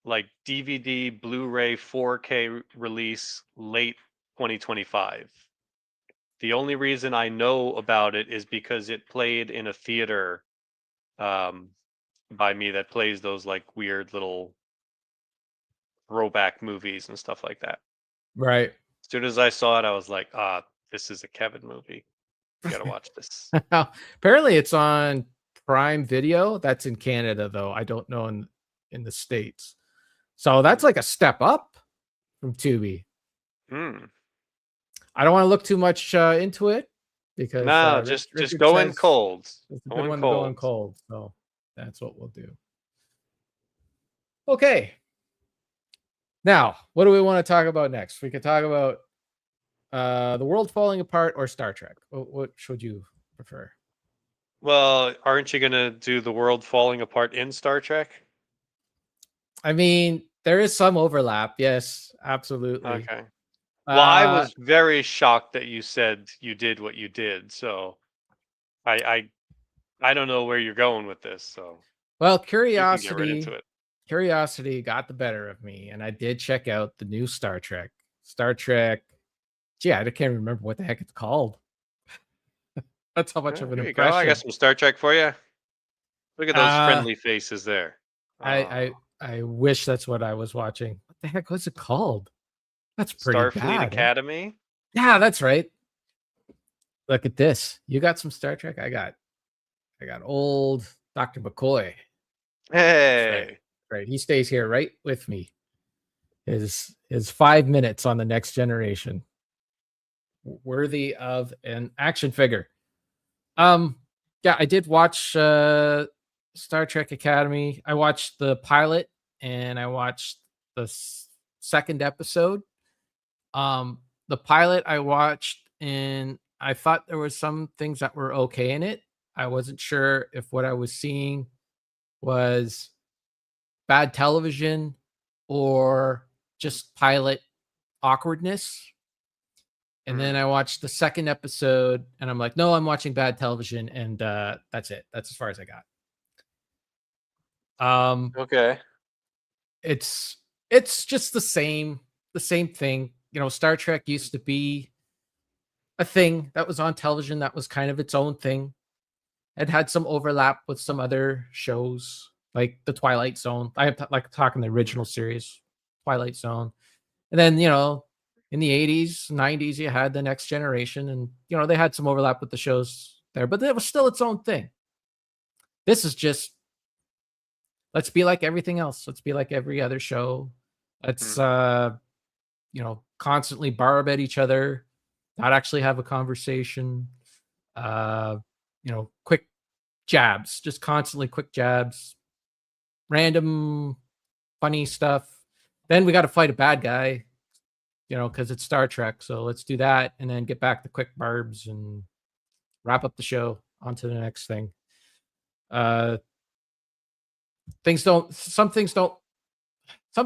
like DVD, Blu-ray, 4K release late 2025. The only reason I know about it is because it played in a theater by me that plays those like weird little throwback movies and stuff like that. Right. As soon as I saw it, I was like, this is a Kevin movie. You gotta watch this. Apparently it's on Prime Video. That's in Canada, though. I don't know in the States. So that's like a step up from Tubi. I don't want to look too much into it because no, just go in cold. It's a good one to go in cold. So that's what we'll do. Okay. Now, what do we want to talk about next? We could talk about the world falling apart or Star Trek. What should you prefer? Well, aren't you gonna do the world falling apart in Star Trek? I mean, there is some overlap. Yes, absolutely. Okay. Well, I was very shocked that you said you did what you did. So I don't know where you're going with this. So well, you can get right into it. Curiosity got the better of me, and I did check out the new Star Trek. Star Trek. Gee, I can't remember what the heck it's called. That's how much of an impression. I got some Star Trek for you. Look at those friendly faces there. I wish that's what I was watching. What the heck was it called? That's pretty Starfleet bad, Academy. Yeah, that's right. Look at this. You got some Star Trek. I got old Dr. McCoy. Hey, right. He stays here right with me. His 5 minutes on the Next Generation, worthy of an action figure. Yeah, I did watch Star Trek Academy. I watched the pilot and I watched the second episode. The pilot I watched and I thought there was some things that were okay in it. I wasn't sure if what I was seeing was bad television or just pilot awkwardness. And then I watched the second episode and I'm like, no, I'm watching bad television. And that's it. That's as far as I got. Okay. It's just the same thing. You know, Star Trek used to be a thing that was on television that was kind of its own thing. It had some overlap with some other shows like the Twilight Zone. I like talking the original series, Twilight Zone. And then, you know, in the 80s, 90s, you had the Next Generation and, you know, they had some overlap with the shows there, but it was still its own thing. This is just, let's be like everything else. Let's be like every other show. Let's, you know, constantly barb at each other, not actually have a conversation. You know, quick jabs, just constantly quick jabs, random funny stuff. Then we got to fight a bad guy, you know, because it's Star Trek. So let's do that and then get back to quick barbs and wrap up the show. On to the next thing. Some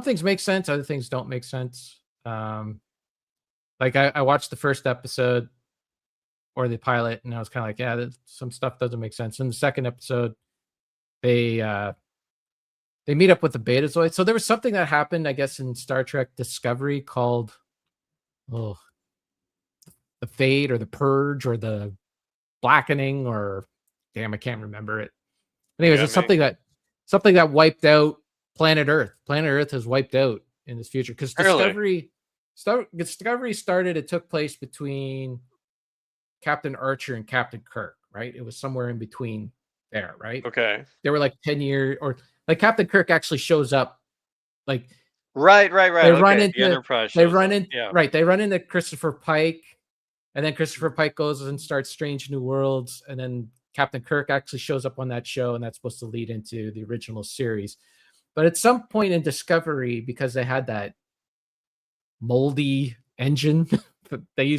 things make sense, other things don't make sense. Like I watched the first episode or the pilot and I was kind of like, yeah, some stuff doesn't make sense. In the second episode, they meet up with the Betazoid. So there was something that happened, I guess, in Star Trek Discovery called the Fade or the Purge or the Blackening or damn, I can't remember it. Anyways, it's something that wiped out planet Earth. Planet Earth has wiped out in this future because Discovery started. It took place between Captain Archer and Captain Kirk, right? It was somewhere in between there, right? Okay. They were like 10 years or like Captain Kirk actually shows up. Like right. They run into the Enterprise. They run into Christopher Pike And then Christopher Pike goes and starts Strange New Worlds, and then Captain Kirk actually shows up on that show, and that's supposed to lead into the original series. But at some point in Discovery, because they had that moldy engine, they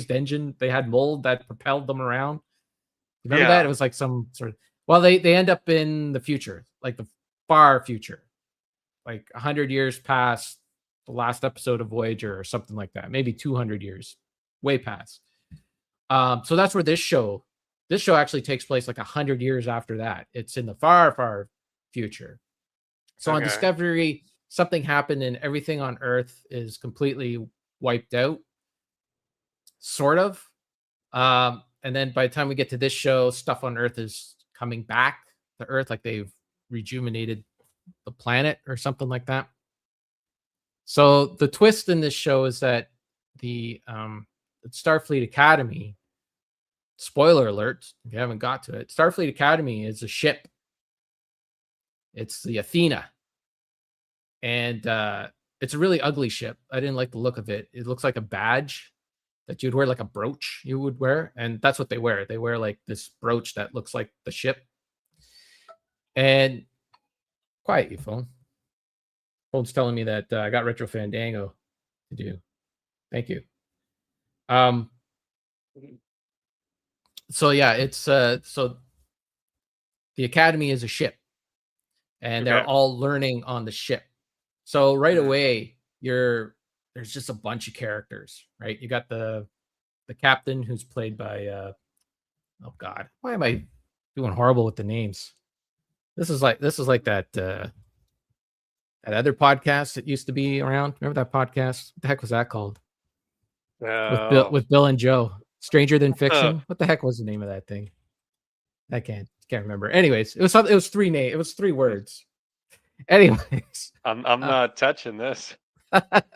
had mold that propelled them around. Remember that? It was like some sort of, well, they end up in the future, like the far future, like 100 years past the last episode of Voyager or something like that, maybe 200 years, way past. So that's where this show actually takes place like 100 years after that. It's in the far, far future. So on Discovery, something happened and everything on Earth is completely wiped out, sort of. And then by the time we get to this show, stuff on Earth is coming back to Earth, like they've rejuvenated the planet or something like that. So the twist in this show is that the Starfleet Academy, spoiler alert if you haven't got to it, Starfleet Academy is a ship. It's the Athena. And it's a really ugly ship. I didn't like the look of it. It looks like a badge that you'd wear, like a brooch you would wear. And that's what they wear. They wear like this brooch that looks like the ship. And quiet, you phone. Phone's telling me that I got Retro Fandango to do. Thank you. So yeah, it's so the Academy is a ship, and they're all learning on the ship. So right away, there's just a bunch of characters, right? You got the captain, who's played by oh god, why am I doing horrible with the names? This is like that other podcast that used to be around. Remember that podcast? What the heck was that called? With Bill and Joe. Stranger Than Fiction. What the heck was the name of that thing? I can't remember. Anyways, it was 3 names. It was 3 words. Anyways, I'm not touching this. Let's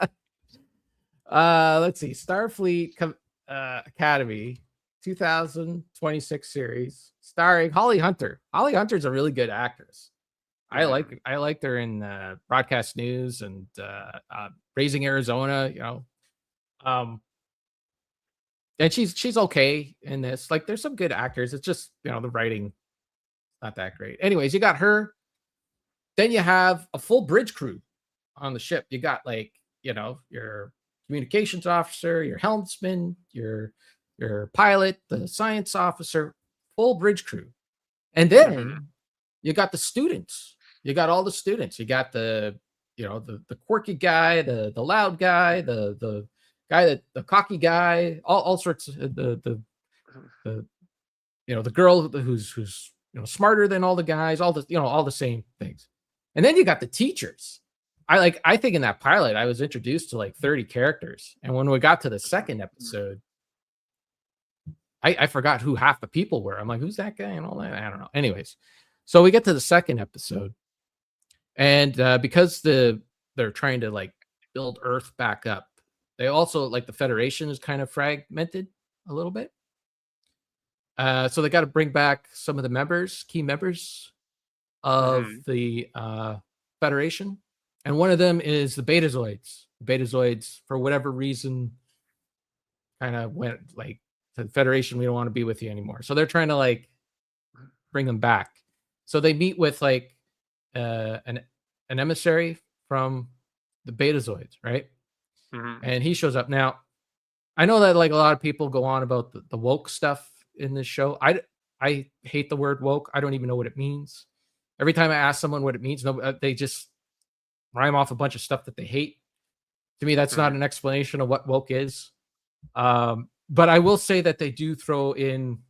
see. Starfleet Academy 2026 series starring Holly Hunter. Holly Hunter's a really good actress. I liked her in Broadcast News and Raising Arizona, you know. And she's okay in this. Like, there's some good actors. It's just, you know, the writing not that great. Anyways, you got her. Then you have a full bridge crew on the ship. You got, like, you know, your communications officer, your helmsman, your pilot, the science officer, full bridge crew. And then you got the students. You got all the students. You got the quirky guy, the loud guy, the guy the cocky guy, all sorts of the girl who's smarter than all the guys, all the same things. And then you got the teachers. I think in that pilot I was introduced to like 30 characters, and when we got to the second episode, I forgot who half the people were. I'm like, who's that guy and all that? I don't know. Anyways, so we get to the second episode, and because they're trying to like build Earth back up, they also, like, the Federation is kind of fragmented a little bit. So they got to bring back some of the key members of the Federation. And one of them is the Betazoids. Betazoids, for whatever reason, kind of went like to the Federation, we don't want to be with you anymore. So they're trying to like bring them back. So they meet with like an emissary from the Betazoids, right? And he shows up. Now, I know that like a lot of people go on about the woke stuff in this show. I hate the word woke. I don't even know what it means. Every time I ask someone what it means, they just rhyme off a bunch of stuff that they hate. To me, that's not an explanation of what woke is. But I will say that they do throw in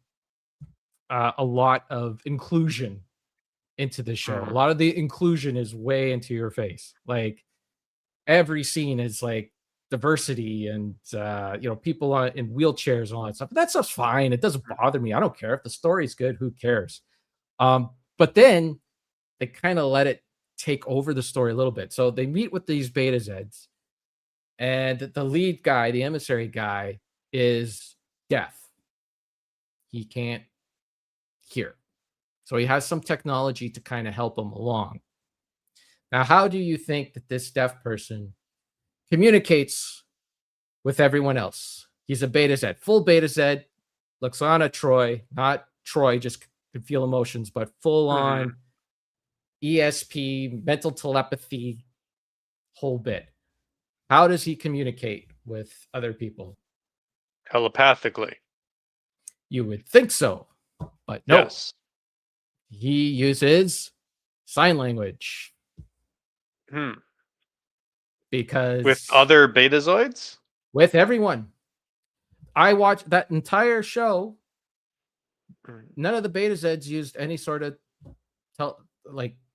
a lot of inclusion into the show. A lot of the inclusion is way into your face. Like, every scene is like diversity and people in wheelchairs and all that stuff. But that stuff's fine. It doesn't bother me. I don't care if the story's good. Who cares? But then they kind of let it take over the story a little bit. So they meet with these Betazoids, and the lead guy, the emissary guy, is deaf. He can't hear. So he has some technology to kind of help him along. Now, how do you think that this deaf person communicates with everyone else? He's a Beta Z, full Beta Z. Looks on at Troy, not Troy, just can feel emotions, but full on ESP, mental telepathy, whole bit. How does he communicate with other people? Telepathically. You would think so, but no. Yes. He uses sign language. Because with other Betazoids? With everyone. I watched that entire show. None of the Beta Zeds used any sort of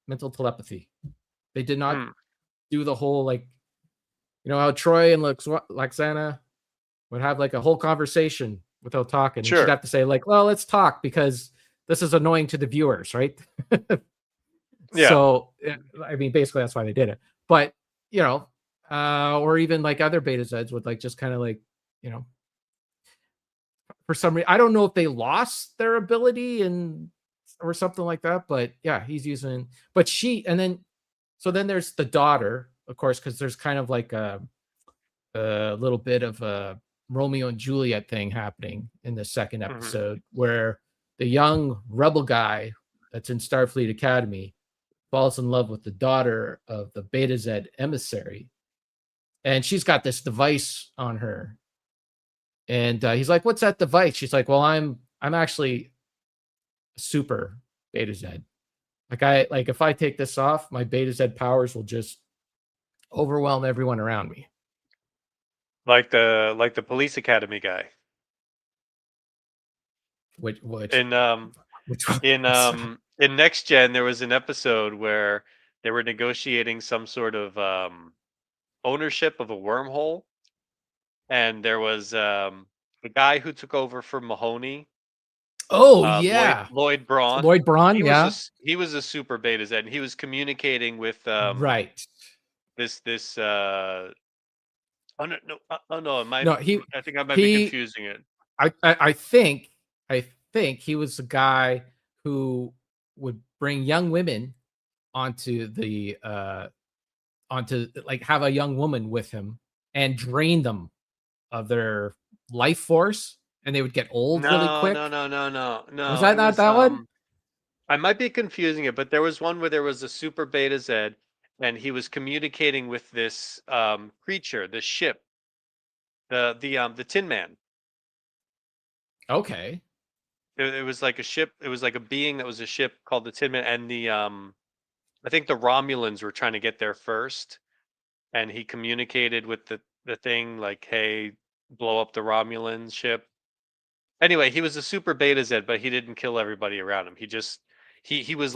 mental telepathy. They did not do the whole how Troy and Lexana would have a whole conversation without talking. Sure. And she'd have to say well, let's talk because this is annoying to the viewers, right? Yeah. So I mean, basically that's why they did it. But or even other Beta Zeds would just kind of for some reason, I don't know if they lost their ability or something like that, but yeah, he's using, but then there's the daughter, of course, because there's kind of a little bit of a Romeo and Juliet thing happening in the second episode where the young rebel guy that's in Starfleet Academy falls in love with the daughter of the Beta Z emissary. And she's got this device on her. And he's like, what's that device? She's like, well, I'm actually super Beta Z. If I take this off, my Beta Z powers will just overwhelm everyone around me. Like the police academy guy. Which in Next Gen, there was an episode where they were negotiating some sort of ownership of a wormhole. And there was the guy who took over for Mahoney. Oh, yeah. Lloyd Braun. He was a super Beta Z, and he was communicating with right. This oh no, I think I might be confusing it. I think he was the guy who would bring young women onto have a young woman with him and drain them of their life force, and they would get old really quick. No. Was that not that one? I might be confusing it, but there was one where there was a super Beta Z, and he was communicating with this creature, this ship, the Tin Man. Okay. It was like a ship. It was like a being that was a ship called the Tin Man, and I think the Romulans were trying to get there first, and he communicated with the thing like, hey, blow up the Romulan ship. Anyway, he was a super Beta Z, but he didn't kill everybody around him. He just he was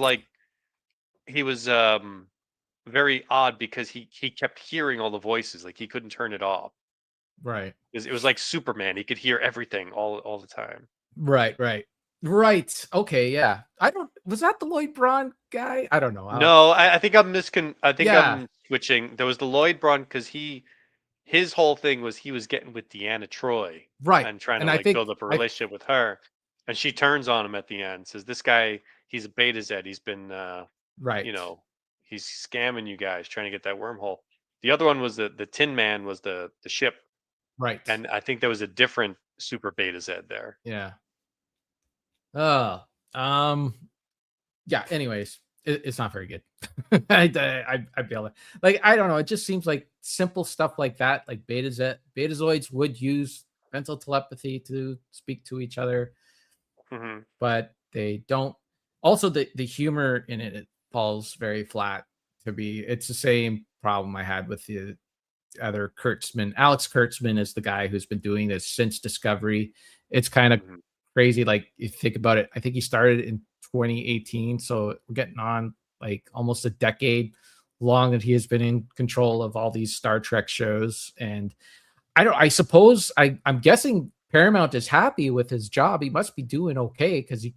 very odd because he kept hearing all the voices, like he couldn't turn it off. Right. It was like Superman. He could hear everything all the time. Right. Okay, yeah. Was that the Lloyd Braun guy? I don't know. No, I think I'm I'm switching. There was the Lloyd Braun because his whole thing was he was getting with Deanna Troy, right, and trying to build up a relationship with her, and she turns on him at the end, says, "This guy, he's a Beta Z. He's been right. He's scamming you guys, trying to get that wormhole." The other one was the Tin Man was the ship, right, and I think there was a different super Beta Z there. Yeah. Yeah. Anyways, it's not very good. I feel it. I don't know. It just seems like simple stuff like that, like Betazoids would use mental telepathy to speak to each other, but they don't. Also, the humor in it falls very flat. It's the same problem I had with the other Kurtzman. Alex Kurtzman is the guy who's been doing this since Discovery. It's kind of crazy. If you think about it, I think he started in 2018, so we're getting on almost a decade long that he has been in control of all these Star Trek shows. And I suppose I'm guessing Paramount is happy with his job. He must be doing okay because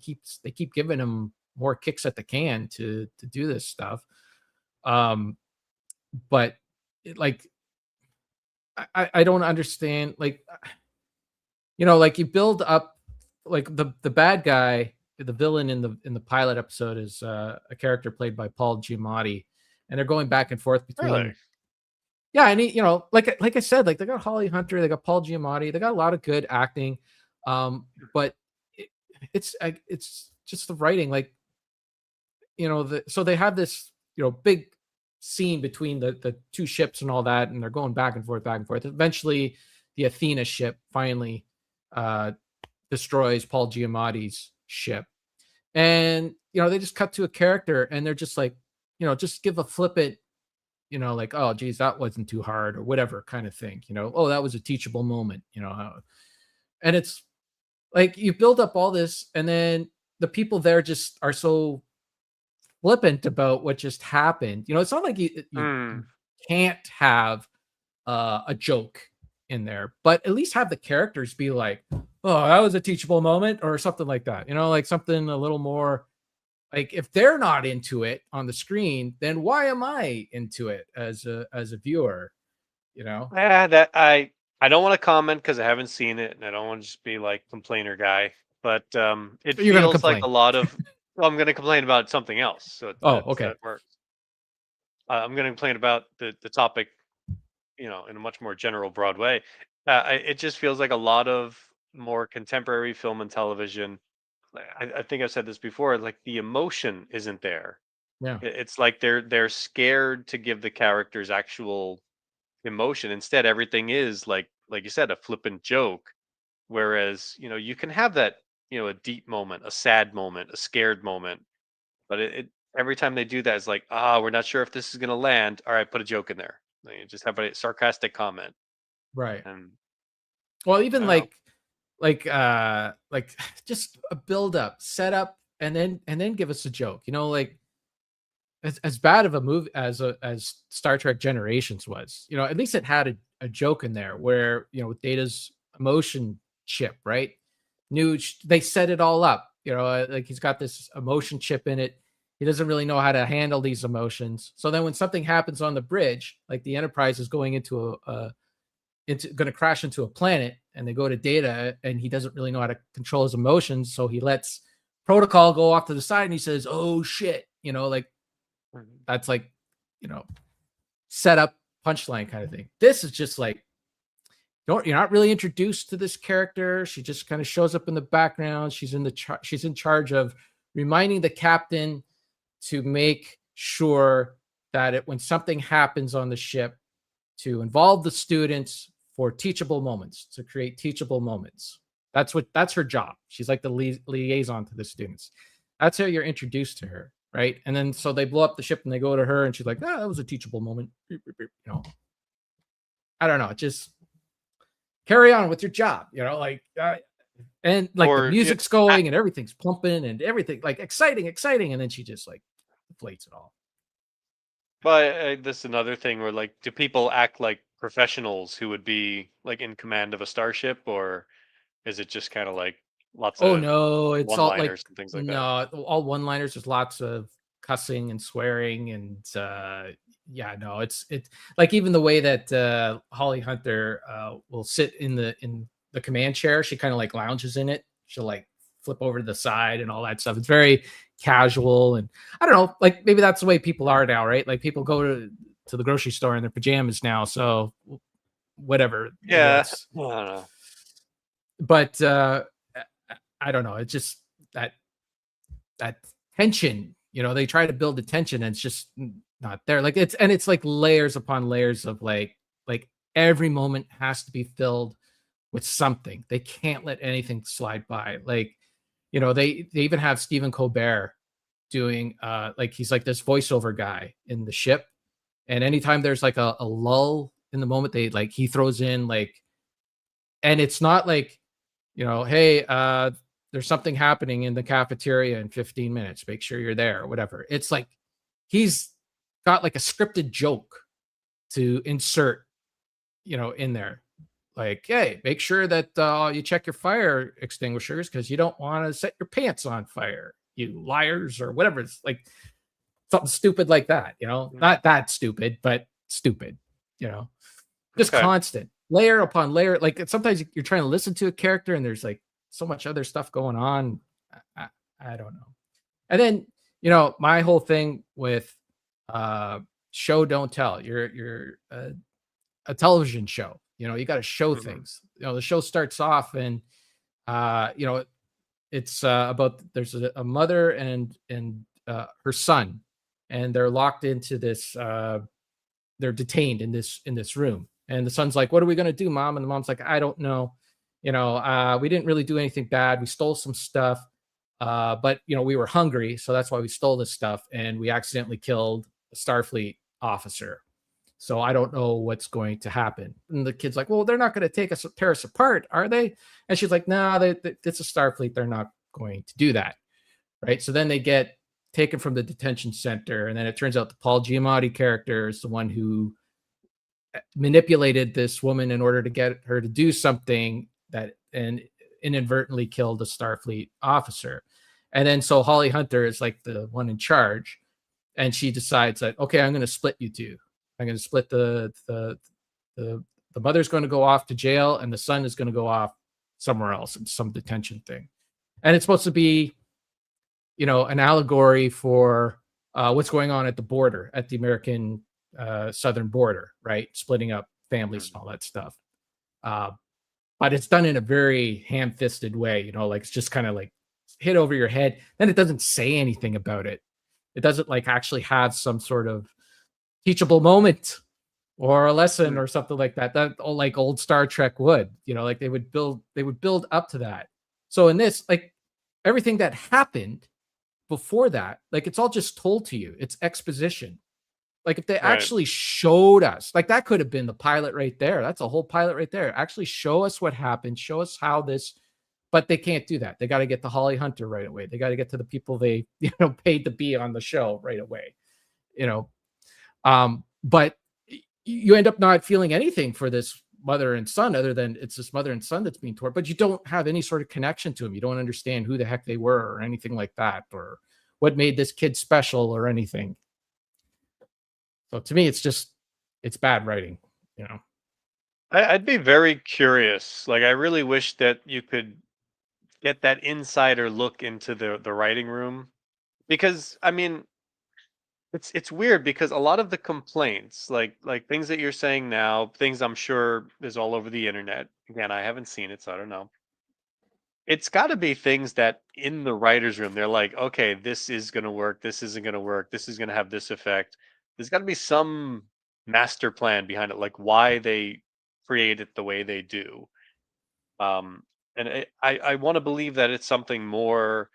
they keep giving him more kicks at the can to do this stuff. But I don't understand. You build up the bad guy, the villain in the pilot episode is a character played by Paul Giamatti, and they're going back and forth between Yeah, and he, like I said, like they got Holly Hunter, they got Paul Giamatti, they got a lot of good acting, but it, it's just the writing, like so they have this big scene between the two ships and all that, and they're going back and forth, back and forth. Eventually, the Athena ship finally uh, destroys Paul Giamatti's ship, and they just cut to a character, and they're just like, just give a flippant, like, oh geez, that wasn't too hard or whatever kind of thing, oh, that was a teachable moment, and it's like you build up all this, and then the people there just are so flippant about what just happened. It's not like you Hmm. can't have a joke in there, but at least have the characters be like, "Oh, that was a teachable moment," or something like that. Like something a little more like if they're not into it on the screen, then why am I into it as a viewer? You know? Yeah, that I don't want to comment because I haven't seen it, and I don't want to just be like complainer guy. But it You're gonna feels like complain. a lot of. Well, I'm going to complain about something else, so Oh, okay. that works. I'm going to complain about the topic, in a much more general, broad way. It just feels like a lot of more contemporary film and television. I think I've said this before. Like the emotion isn't there. Yeah. It's like they're scared to give the characters actual emotion. Instead, everything is like you said, a flippant joke. Whereas you can have that a deep moment, a sad moment, a scared moment, but it every time they do that, it's like, we're not sure if this is gonna land. All right, put a joke in there. Like, you just have a sarcastic comment, Right. and Well, I even don't know. like just a build up, set up, and then give us a joke. Like as bad of a movie as Star Trek Generations was, at least it had a joke in there where with Data's emotion chip, right? They set it all up. Like he's got this emotion chip in it. He doesn't really know how to handle these emotions. So then when something happens on the bridge, like the Enterprise is going into it's going to crash into a planet, and they go to Data, and he doesn't really know how to control his emotions, so he lets Protocol go off to the side, and he says, "Oh shit," like Mhm. that's like you know set up punchline kind of thing. This is just like you're not really introduced to this character. She just kind of shows up in the background. She's in charge of reminding the captain to make sure that when something happens on the ship, to involve the students for teachable moments, to create teachable moments. That's her job. She's like the liaison to the students. That's how you're introduced to her, right? And then so they blow up the ship and they go to her, and she's like, that was a teachable moment. I don't know, just carry on with your job, like and like the Or music's going and everything's pumping and everything like exciting, exciting, and then she just like deflates it all. but this is another thing where like, do people act like professionals who would be like in command of a starship, or is it just kind of like lots Oh of no, it's all like one-liners and things like that? no, all one-liners. There's lots of cussing and swearing, and yeah, no, it's like even the way that Holly Hunter will sit in the command chair. She kind of like lounges in it. She'll like flip over to the side and all that stuff. It's very casual, and I don't know, like maybe that's the way people are now, right? Like people go to the grocery store in their pajamas now, so whatever. Maybe Yeah, that's, I don't know. but I don't know. It's just that tension. They try to build the tension, and it's just not there. Like it's like layers upon layers of like every moment has to be filled with something. They can't let anything slide by. Like, they even have Stephen Colbert doing like he's like this voiceover guy in the ship. And anytime there's like a lull in the moment, they like he throws in like, and it's not like, hey, there's something happening in the cafeteria in 15 minutes. Make sure you're there or whatever. It's like he's got like a scripted joke to insert, in there. Like, hey, make sure that you check your fire extinguishers because you don't want to set your pants on fire, you liars, or whatever. It's like something stupid like that, Mm, not that stupid, but stupid, you know, just okay. constant layer upon layer. Like sometimes you're trying to listen to a character and there's like so much other stuff going on. I, I don't know. And then, my whole thing with uh show don't tell. You're a television show. You got to show Mhm. things. The show starts off and it's about there's a mother and her son, and they're locked into this. They're detained in this room, and the son's like, "What are we gonna do, mom?" And the mom's like, "I don't know. We didn't really do anything bad. We stole some stuff, but we were hungry, so that's why we stole this stuff, and we accidentally killed a Starfleet officer. So I don't know what's going to happen." And the kid's like, "Well, they're not going to tear us apart, are they?" And she's like, "No, it's a Starfleet. They're not going to do that." Right. So then they get taken from the detention center. And then it turns out the Paul Giamatti character is the one who manipulated this woman in order to get her to do something that and inadvertently killed a Starfleet officer. And then so Holly Hunter is like the one in charge. And she decides that, okay, I'm going to split you two. I'm going to split the mother's going to go off to jail and the son is going to go off somewhere else in some detention thing. And it's supposed to be, an allegory for what's going on at the border, at the American southern border, right? Splitting up families and all that stuff. But it's done in a very ham-fisted way, like it's just kind of like hit over your head. Then it doesn't say anything about it. It doesn't like actually have some sort of teachable moment or a lesson or something like that. That like old Star Trek would, like they would build up to that. So in this, like everything that happened before that, like it's all just told to you. It's exposition. Like if they actually showed us, like that could have been the pilot right there. That's a whole pilot right there. Actually show us what happened, show us how this, but they can't do that. They got to get to Holly Hunter right away. They got to get to the people they, paid to be on the show right away. But you end up not feeling anything for this mother and son other than it's this mother and son that's being tortured, but you don't have any sort of connection to them. You don't understand who the heck they were or anything like that, or what made this kid special or anything. So to me, it's bad writing. I'd be very curious. Like, I really wish that you could get that insider look into the writing room, because I mean, it's weird because a lot of the complaints, like things that you're saying now, things I'm sure is all over the internet. Again, I haven't seen it, so I don't know. It's got to be things that in the writers' room they're like, okay, this is going to work, this isn't going to work, this is going to have this effect. There's got to be some master plan behind it, like why they create it the way they do. And I want to believe that it's something more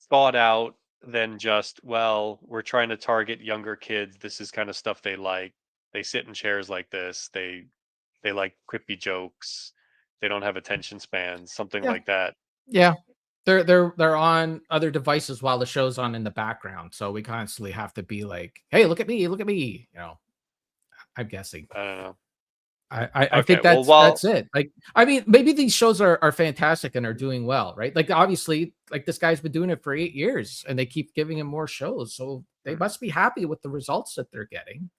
thought out than just, well, we're trying to target younger kids. This is kind of stuff they like. They sit in chairs like this. They like quippy jokes. They don't have attention spans, something Yeah, like that. yeah. They're on other devices while the show's on in the background. So we constantly have to be like, hey, look at me, look at me. I'm guessing. I don't know. I Okay, think well, that's while it. Like, I mean, maybe these shows are fantastic and are doing well, right? Like, obviously, like this guy's been doing it for 8 years, and they keep giving him more shows, so they mm, must be happy with the results that they're getting.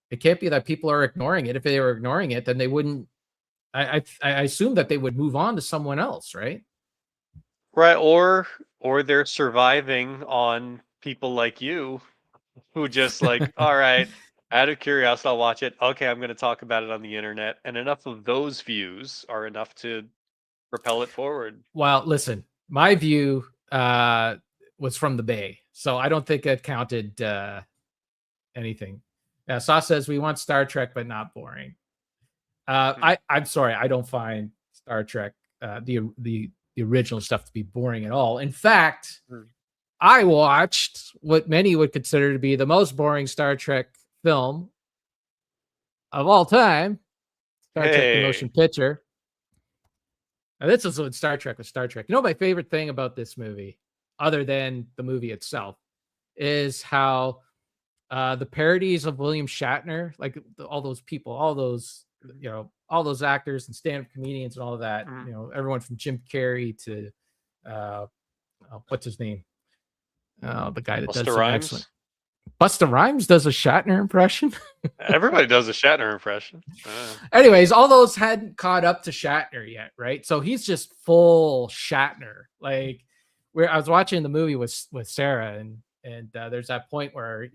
It can't be that people are ignoring it. If they were ignoring it, then they wouldn't. I assume that they would move on to someone else, right? right, or they're surviving on people like you who just like, all right, out of curiosity, I'll watch it. Okay, I'm going to talk about it on the internet, and enough of those views are enough to propel it forward. Well, listen, my view was from the Bay, so I don't think it counted anything. Yeah, Saw says we want Star Trek, but not boring. Hmm. I'm sorry, I don't find Star Trek the original stuff to be boring at all. In fact, Hmm. I watched what many would consider to be the most boring Star Trek film of all time, Star Trek: The Motion Hey. Picture. Now, this is what Star Trek was Star Trek. My favorite thing about this movie, other than the movie itself, is how the parodies of William Shatner, like all those people, all those actors and stand-up comedians and all of that, Mhm. everyone from Jim Carrey to uh, what's his name, the guy that does Busta some excellent. Rhymes. Busta Rhymes does a Shatner impression. Everybody does a Shatner impression. Anyways, all those hadn't caught up to Shatner yet, right? So he's just full Shatner. Like, where I was watching the movie with Sarah, and there's that point where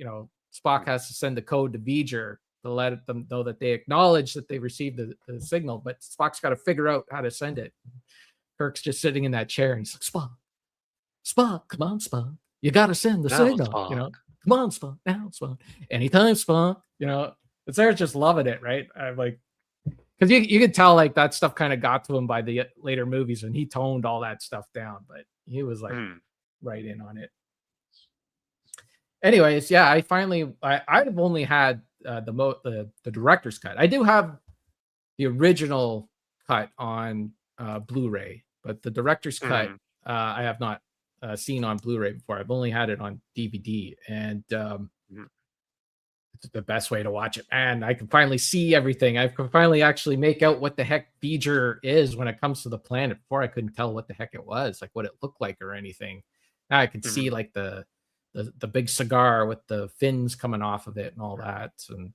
Spock has to send the code to V'ger, to let them know that they acknowledge that they received the signal, but Spock's got to figure out how to send it. Kirk's just sitting in that chair and he's like, Spock, come on, Spock. You got to send the Now, signal, Spock. come on, Spock, now, Spock. Anytime, Spock, But Sarah's just loving it, right? I'm like, because you could tell like that stuff kind of got to him by the later movies, and he toned all that stuff down, but he was like right in on it. Anyways, yeah, I've only had the director's cut. I do have the original cut on Blu-ray, but the director's cut I have not seen on Blu-ray before. I've only had it on DVD, and it's the best way to watch it. And I can finally see everything. I can finally actually make out what the heck V'ger is when it comes to the planet. Before I couldn't tell what the heck it was, like what it looked like or anything. Now I can see like the big cigar with the fins coming off of it and all that, and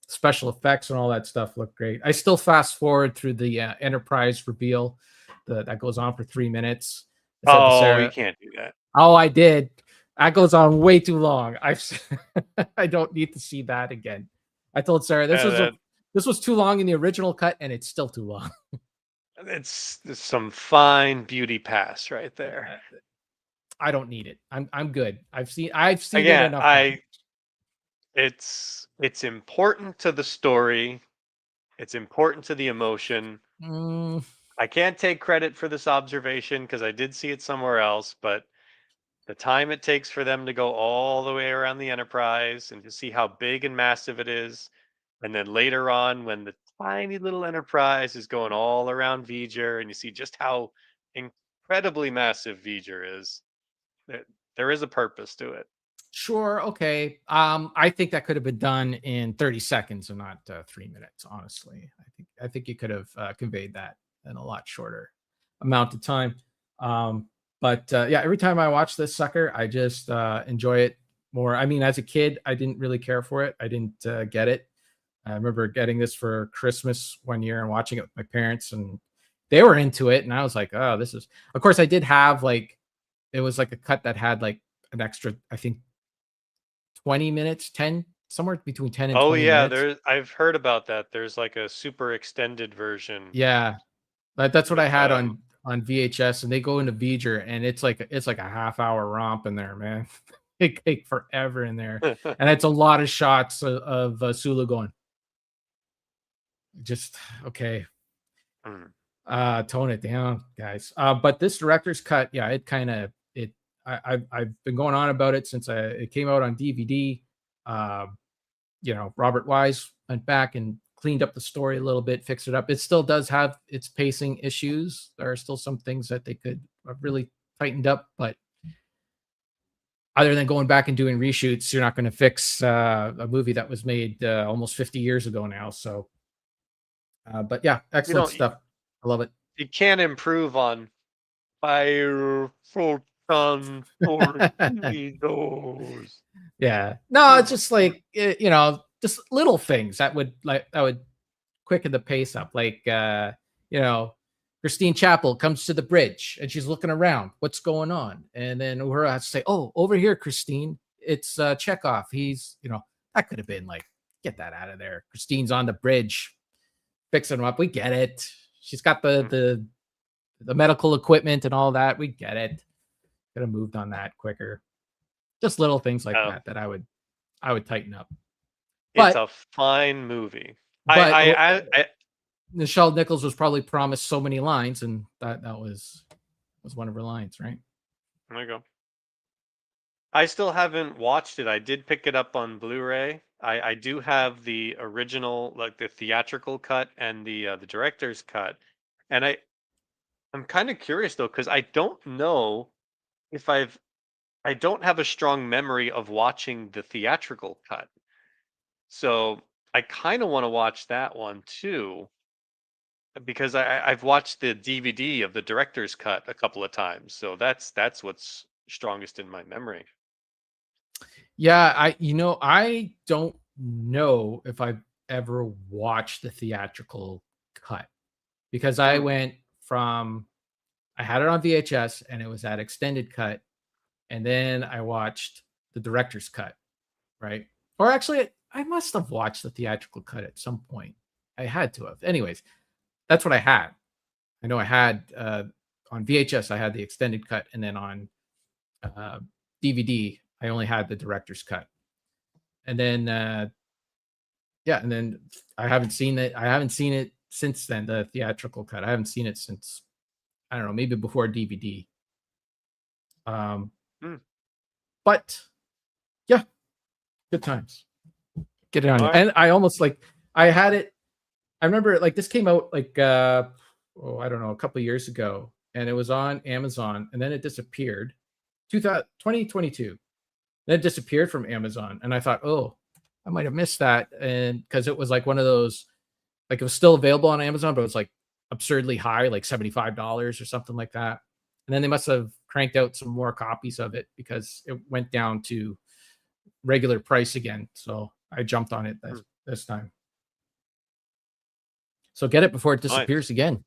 special effects and all that stuff look great. I still fast forward through the Enterprise reveal that goes on for 3 minutes. You can't do that. Oh, I did. That goes on way too long. I don't need to see that again. I told Sarah this was too long in the original cut, and it's still too long. It's some fine beauty pass right there. I don't need it. I'm good. I've seen it enough. It's important to the story. It's important to the emotion. I can't take credit for this observation because I did see it somewhere else, but the time it takes for them to go all the way around the Enterprise and to see how big and massive it is, and then later on when the tiny little Enterprise is going all around V'ger and you see just how incredibly massive V'ger is, there is a purpose to it. Sure. Okay. I think that could have been done in 30 seconds and not 3 minutes. Honestly, I think you could have conveyed that in a lot shorter amount of time. But yeah, every time I watch this sucker, I just enjoy it more. I mean, as a kid, I didn't really care for it. I didn't get it. I remember getting this for Christmas one year and watching it with my parents, and they were into it. And I was like, oh, this is. Of course, I did have it was like a cut that had like an extra, I think, 20 minutes, 10, somewhere between 10 and 20 minutes. I've heard about that. There's like a super extended version. Yeah, that's what I had on VHS, and they go into V'ger, and it's like a half-hour romp in there, man. It take forever in there, and it's a lot of shots of Sulu going. Just okay. Tone it down, guys. But this director's cut, yeah, it kind of I've been going on about it since it came out on DVD. Robert Wise went back and cleaned up the story a little bit, fixed it up. It still does have its pacing issues. There are still some things that they could have really tightened up, but other than going back and doing reshoots, you're not going to fix a movie that was made almost 50 years ago now. So, but yeah, excellent stuff. I love it. You can't improve on fire photon torpedoes. Yeah, no, it's just like just little things that would quicken the pace up. Like Christine Chapel comes to the bridge and she's looking around. What's going on? And then Uhura has to say, "Oh, over here, Christine. It's Chekhov. He's that could have been like, get that out of there. Christine's on the bridge, fixing him up. We get it. She's got the medical equipment and all that. We get it. Could have moved on that quicker. Just little things like that I would tighten up. It's a fine movie. Nichelle Nichols was probably promised so many lines, and that was one of her lines, right? There you go. I still haven't watched it. I did pick it up on Blu-ray. I do have the original, like the theatrical cut and the director's cut, and I'm kind of curious though, because I don't know if I don't have a strong memory of watching the theatrical cut. So I kind of want to watch that one too, because I've watched the DVD of the director's cut a couple of times. So that's what's strongest in my memory. Yeah, I don't know if I've ever watched the theatrical cut, because I went from, I had it on VHS and it was that extended cut, and then I watched the director's cut, right? Or actually, I must have watched the theatrical cut at some point. I had to have. Anyways, that's what I had. I know I had on VHS. I had the extended cut, and then on uh, DVD, I only had the director's cut. And then yeah, and then I haven't seen it. I haven't seen it since then. The theatrical cut. I haven't seen it since, I don't know, maybe before DVD. Um, Hmm. but yeah, good times. Get it on All you. right. And I almost like I had it. I remember like this came out like I don't know, a couple of years ago, and it was on Amazon, and then it disappeared. 2022. Then it disappeared from Amazon, and I thought, oh, I might have missed that, and because it was like one of those, like it was still available on Amazon, but it was like absurdly high, like $75 or something like that. And then they must have cranked out some more copies of it because it went down to regular price again. So I jumped on it this time. So get it before it Nice. disappears again.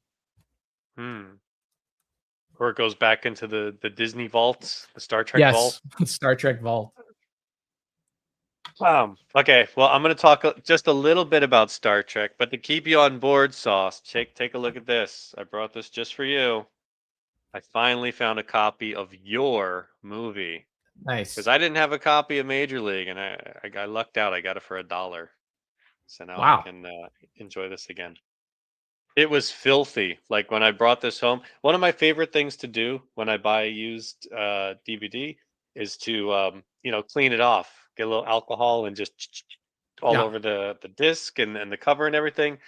Or it goes back into the Disney vaults, the Star Trek vault. Yes, Star Trek Vault. Okay, well, I'm going to talk just a little bit about Star Trek, but to keep you on board, Sauce, take a look at this. I brought this just for you. I finally found a copy of your movie because Nice. I didn't have a copy of Major League, and I lucked out. I got it for $1, so now I Wow. can enjoy this again. It was filthy. Like when I brought this home, one of my favorite things to do when I buy a used DVD is to clean it off, get a little alcohol and just all Yeah. over the disc and the cover and everything.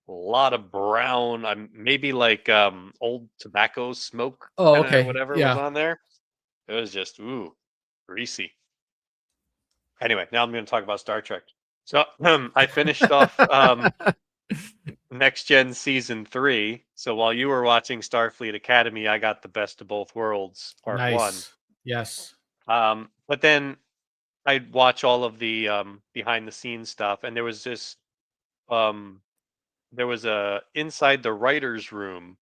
A lot of brown, maybe like old tobacco smoke Oh, kind of okay. whatever was Yeah. on there. It was just greasy. Anyway, now I'm going to talk about Star Trek. So I finished off Next Gen Season 3. So while you were watching Starfleet Academy, I got the Best of Both Worlds Part 1. Nice. Yes. But then I'd watch all of the behind the scenes stuff, and um, there was a inside the writers' room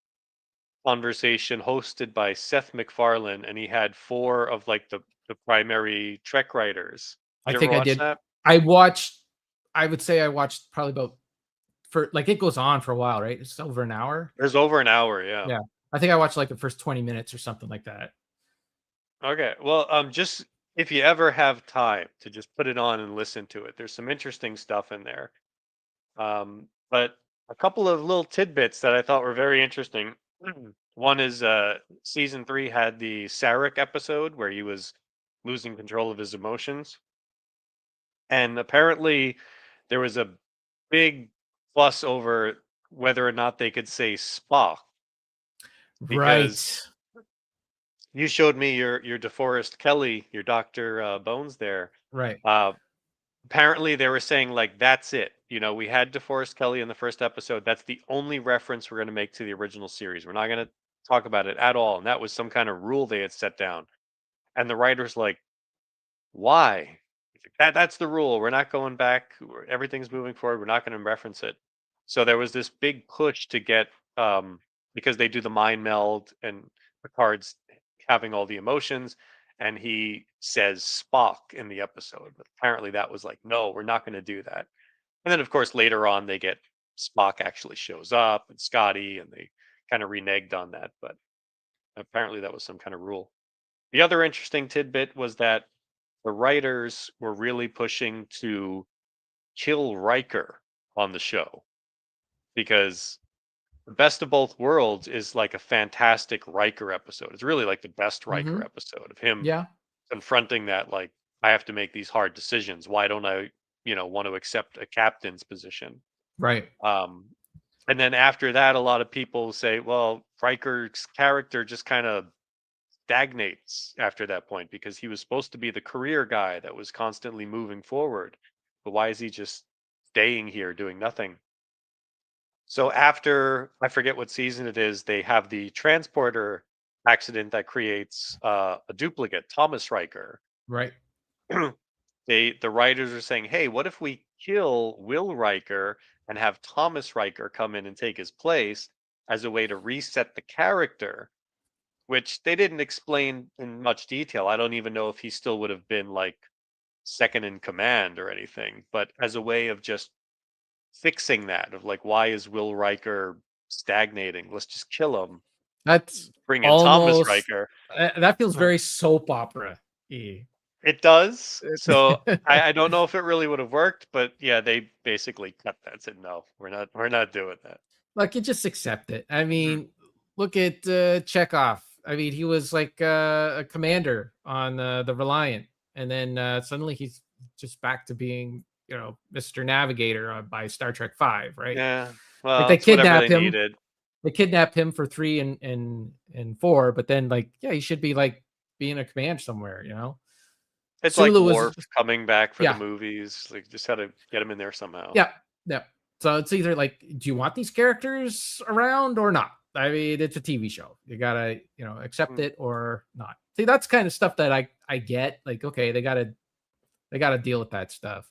conversation hosted by Seth MacFarlane, and he had four of like the primary Trek writers. I Did you ever think I watch did. that? I watched, I would say I watched probably about, for like it goes on for a while, right? It's over an hour. There's over an hour, yeah. Yeah. I think I watched like the first 20 minutes or something like that. Okay. Well, just if you ever have time to just put it on and listen to it, there's some interesting stuff in there. But a couple of little tidbits that I thought were very interesting. One is season 3 had the Sarek episode where he was losing control of his emotions. And apparently there was a big fuss over whether or not they could say Spock because Right. you showed me your DeForest Kelly, your Dr. Bones there. Right. Uh, Apparently they were saying like that's it. We had DeForest Kelly in the first episode. That's the only reference we're going to make to the original series. We're not going to talk about it at all. And that was some kind of rule they had set down. And the writers like, why? That's the rule. We're not going back. Everything's moving forward. We're not going to reference it. So there was this big push to get because they do the mind meld and Picard's having all the emotions, and he says Spock in the episode. But apparently that was like, no, we're not going to do that. And then of course later on they get Spock actually shows up and Scotty, and they kind of reneged on that. But apparently that was some kind of rule. The other interesting tidbit was that the writers were really pushing to kill Riker on the show because the Best of Both Worlds is like a fantastic Riker episode. It's really like the best Riker Mm-hmm. episode of him Yeah. confronting that, like, I have to make these hard decisions. Why don't I, want to accept a captain's position? Right. Um, and then after that, a lot of people say, well, Riker's character just kind of stagnates after that point because he was supposed to be the career guy that was constantly moving forward. But why is he just staying here doing nothing? So after I forget what season it is, they have the transporter accident that creates a duplicate, Thomas Riker. Right. The writers are saying, hey, what if we kill Will Riker and have Thomas Riker come in and take his place as a way to reset the character, which they didn't explain in much detail. I don't even know if he still would have been like second in command or anything, but as a way of just fixing that of like, why is Will Riker stagnating? Let's just kill him. That's Bring in Thomas almost Riker. that feels Huh. very soap opera y. It does. So I don't know if it really would have worked, but yeah, they basically cut that. Said no, we're not doing that. Like, you just accept it. I Mhm. mean, look at Chekhov. I mean, he was like a commander on the Reliant, and then suddenly he's just back to being, Mr. Navigator by Star Trek Five, right? Yeah. Like Well, they it's whatever kidnap they him. needed. They kidnapped him for three and four, but then like, yeah, he should be like being a command somewhere. It's like Sulu was, Worf coming back for the yeah, movies. Like, just had to get him in there somehow. yeah, yeah. So it's either like, do you want these characters around or not? I mean, it's a TV show. You gotta, accept Mm. it or not. See, that's kind of stuff that I get. Like, okay, they gotta deal with that stuff.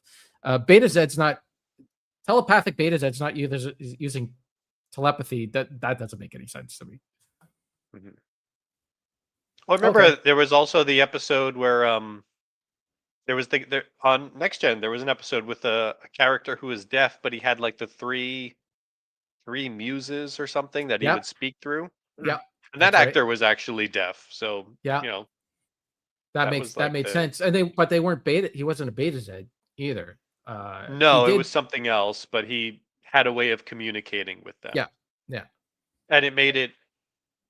Beta Zed's not telepathic. Beta Zed's not using telepathy. That doesn't make any sense to me. Mhm. Well, Okay. remember there was also the episode where there was there on Next Gen there was an episode with a character who was deaf, but he had like the three muses or something that he would Yep. speak through. Yep. And that That's right. actor was actually deaf. So, Yeah. That that makes was that like made the sense. But they weren't beta. He wasn't a beta Z either. He no, it was did. something else, but he had a way of communicating with them. Yeah. Yeah. And it made it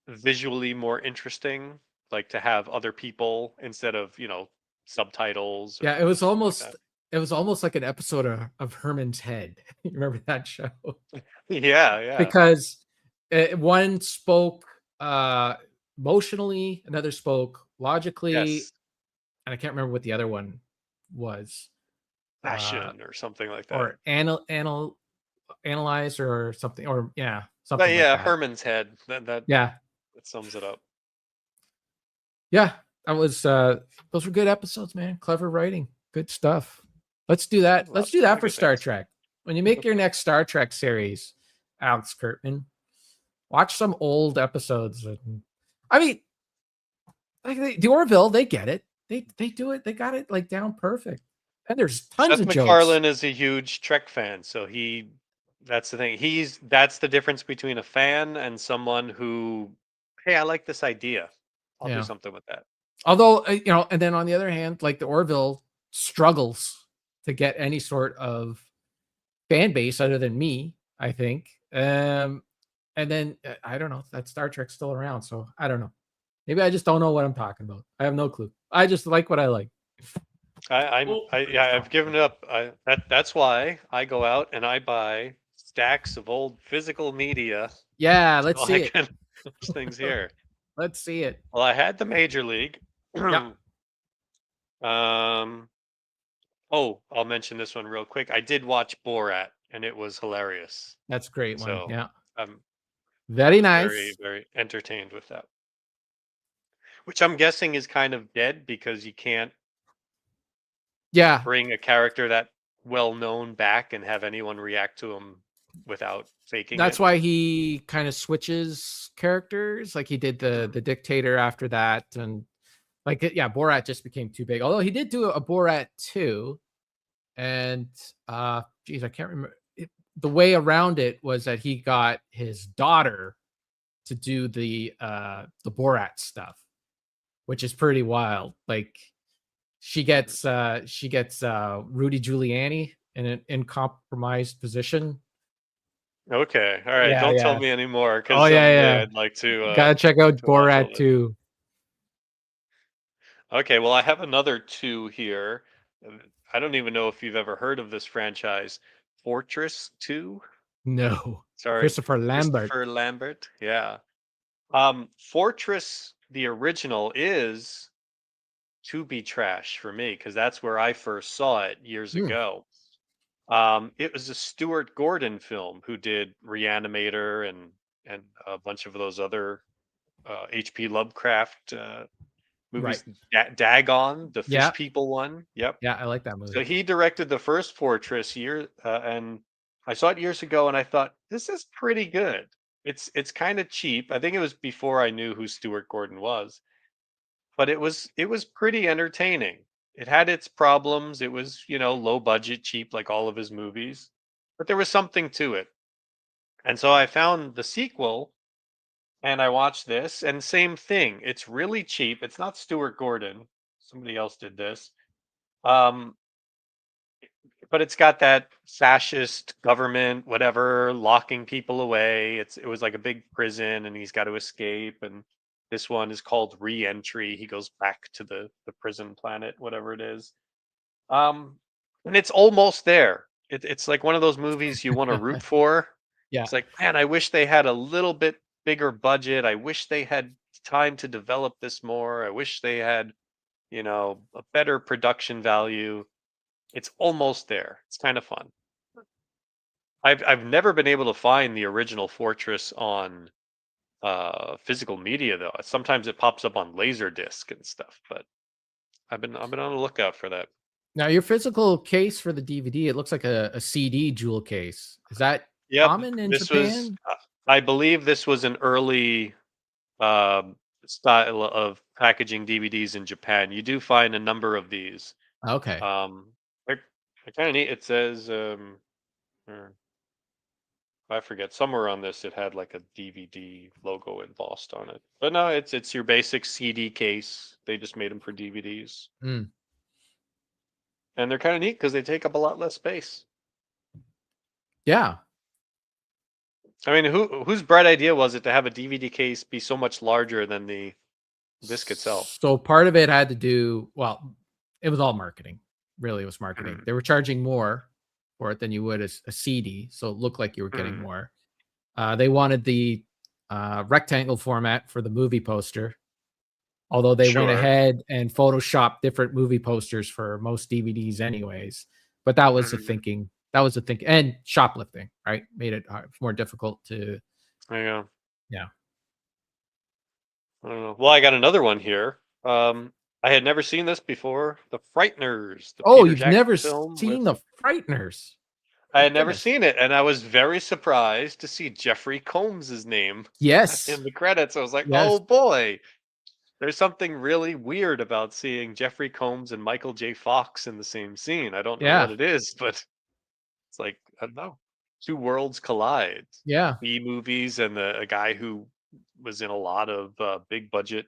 visually more interesting, like to have other people instead of, subtitles Yeah. or It was something like almost that. it was almost like an episode of Herman's Head. You remember that show? Yeah, yeah. Because one spoke uh emotionally, another spoke logically, Yes. and I can't remember what the other one was. Uh Fashion or something like that. or analyze or something, or yeah, But something like yeah, that. Herman's Head. Yeah. That sums it up. Yeah, that was those were good episodes, man. Clever writing, good stuff. Let's do that. Let's do A lot that of for good Star things. Trek. When you make your next Star Trek series, Alex Kurtman, watch some old episodes. I mean, like the Orville, they get it. They do it. They got it like down perfect. And there's tons Seth of jokes. MacFarlane is a huge Trek fan, so that's the thing. That's the difference between a fan and someone who, hey, I like this idea. I'll do Yeah. something with that. Although, and then on the other hand, like the Orville struggles to get any sort of fan base other than me, I think. And then I don't know, that Star Trek's still around, so I don't know. Maybe I just don't know what I'm talking about. I have no clue. I just like what I like. Yeah, I've given up. That's why I go out and I buy stacks of old physical media Yeah, so let's I see it. can watch things here. Let's see it. Well, I had the Major League. Yeah, um, oh, I'll mention this one real quick. I did watch Borat, and it was hilarious. that's a great one. So Yeah, I'm very very, nice. very entertained with that. Which I'm guessing is kind of dead because you can't Yeah, bring a character that well known back and have anyone react to him without faking that's it. why he kind of switches characters. Like he did the dictator after that, and like yeah, Borat just became too big. Although he did do a Borat 2, and geez, I can't remember. The way around it was that he got his daughter to do the Borat stuff, which is pretty wild. Like she gets Rudy Giuliani in an incompromised position. Okay, all right. Yeah, Don't tell yeah. me anymore Oh because yeah, someday yeah. I'd like Gotta check out to watch all Borat this. too. Okay, well, I have another two here. I don't even know if you've ever heard of this franchise, Fortress 2. No. Sorry, Christopher Lambert. Christopher Lambert. Yeah. Fortress, the original, is to be trash for me because that's where I first saw it years Hmm, ago. It was a Stuart Gordon film who did Reanimator and a bunch of those other H.P. Lovecraft right. movies. Dagon, the Yeah. fish people one. Yep. Yeah, I like that So movie. he directed the first Fortress and I saw it years ago, and I thought this is pretty good. It's kind of cheap. I think it was before I knew who Stuart Gordon was, but it was pretty entertaining. It had its problems. It was, low budget, cheap, like all of his movies, but there was something to it. And so I found the sequel and I watched this, and same thing. It's really cheap. It's not Stuart Gordon. Somebody else did this. Um, but it's got that fascist government, whatever, locking people away. It was like a big prison, and he's got to escape. And this one is called Re-Entry. He goes back to the prison planet, whatever it is. Um, and it's almost there. It's like one of those movies you want to root for. Yeah. It's like, man, I wish they had a little bit bigger budget. I wish they had time to develop this more. I wish they had, a better production value. It's almost there. It's kind of fun. I've never been able to find the original Fortress on physical media though. Sometimes it pops up on Laserdisc and stuff, but I've been on the lookout for that. Now, your physical case for the DVD, it looks like a CD jewel case. Is that Yep, common in this was Japan? I believe this was an early style of packaging DVDs in Japan. You do find a number of these. Okay. Um, they're kind of neat. It says, or I forget, somewhere on this it had like a DVD logo embossed on it. But no, it's your basic CD case. They just made them for DVDs, Mm. and they're kind of neat because they take up a lot less space. Yeah. I mean, whose bright idea was it to have a DVD case be so much larger than the disc itself? So part of it had to do, well, it was all marketing. Really, it was marketing. Mhm, They were charging more for it than you would a CD, so it looked like you were getting mhm, more. They wanted the rectangle format for the movie poster, although they went sure. ahead and photoshopped different movie posters for most DVDs, anyways. But that was the Mhm, thinking. That was the thinking, and shoplifting, right? Made it more difficult to, there you go. yeah. I don't know. Well, I got another one here. I had never seen this before. The Frighteners, the Oh, Peter you've never Jackson film seen with. the Frighteners? I My had never goodness. seen it, and I was very surprised to see Jeffrey Combs' name Yes. in the credits. I was like, Yes. "Oh boy, there's something really weird about seeing Jeffrey Combs and Michael J. Fox in the same scene." I don't know what Yeah. it is, but it's like I don't know. Two worlds collide. Yeah. B movies and a guy who was in a lot of big budget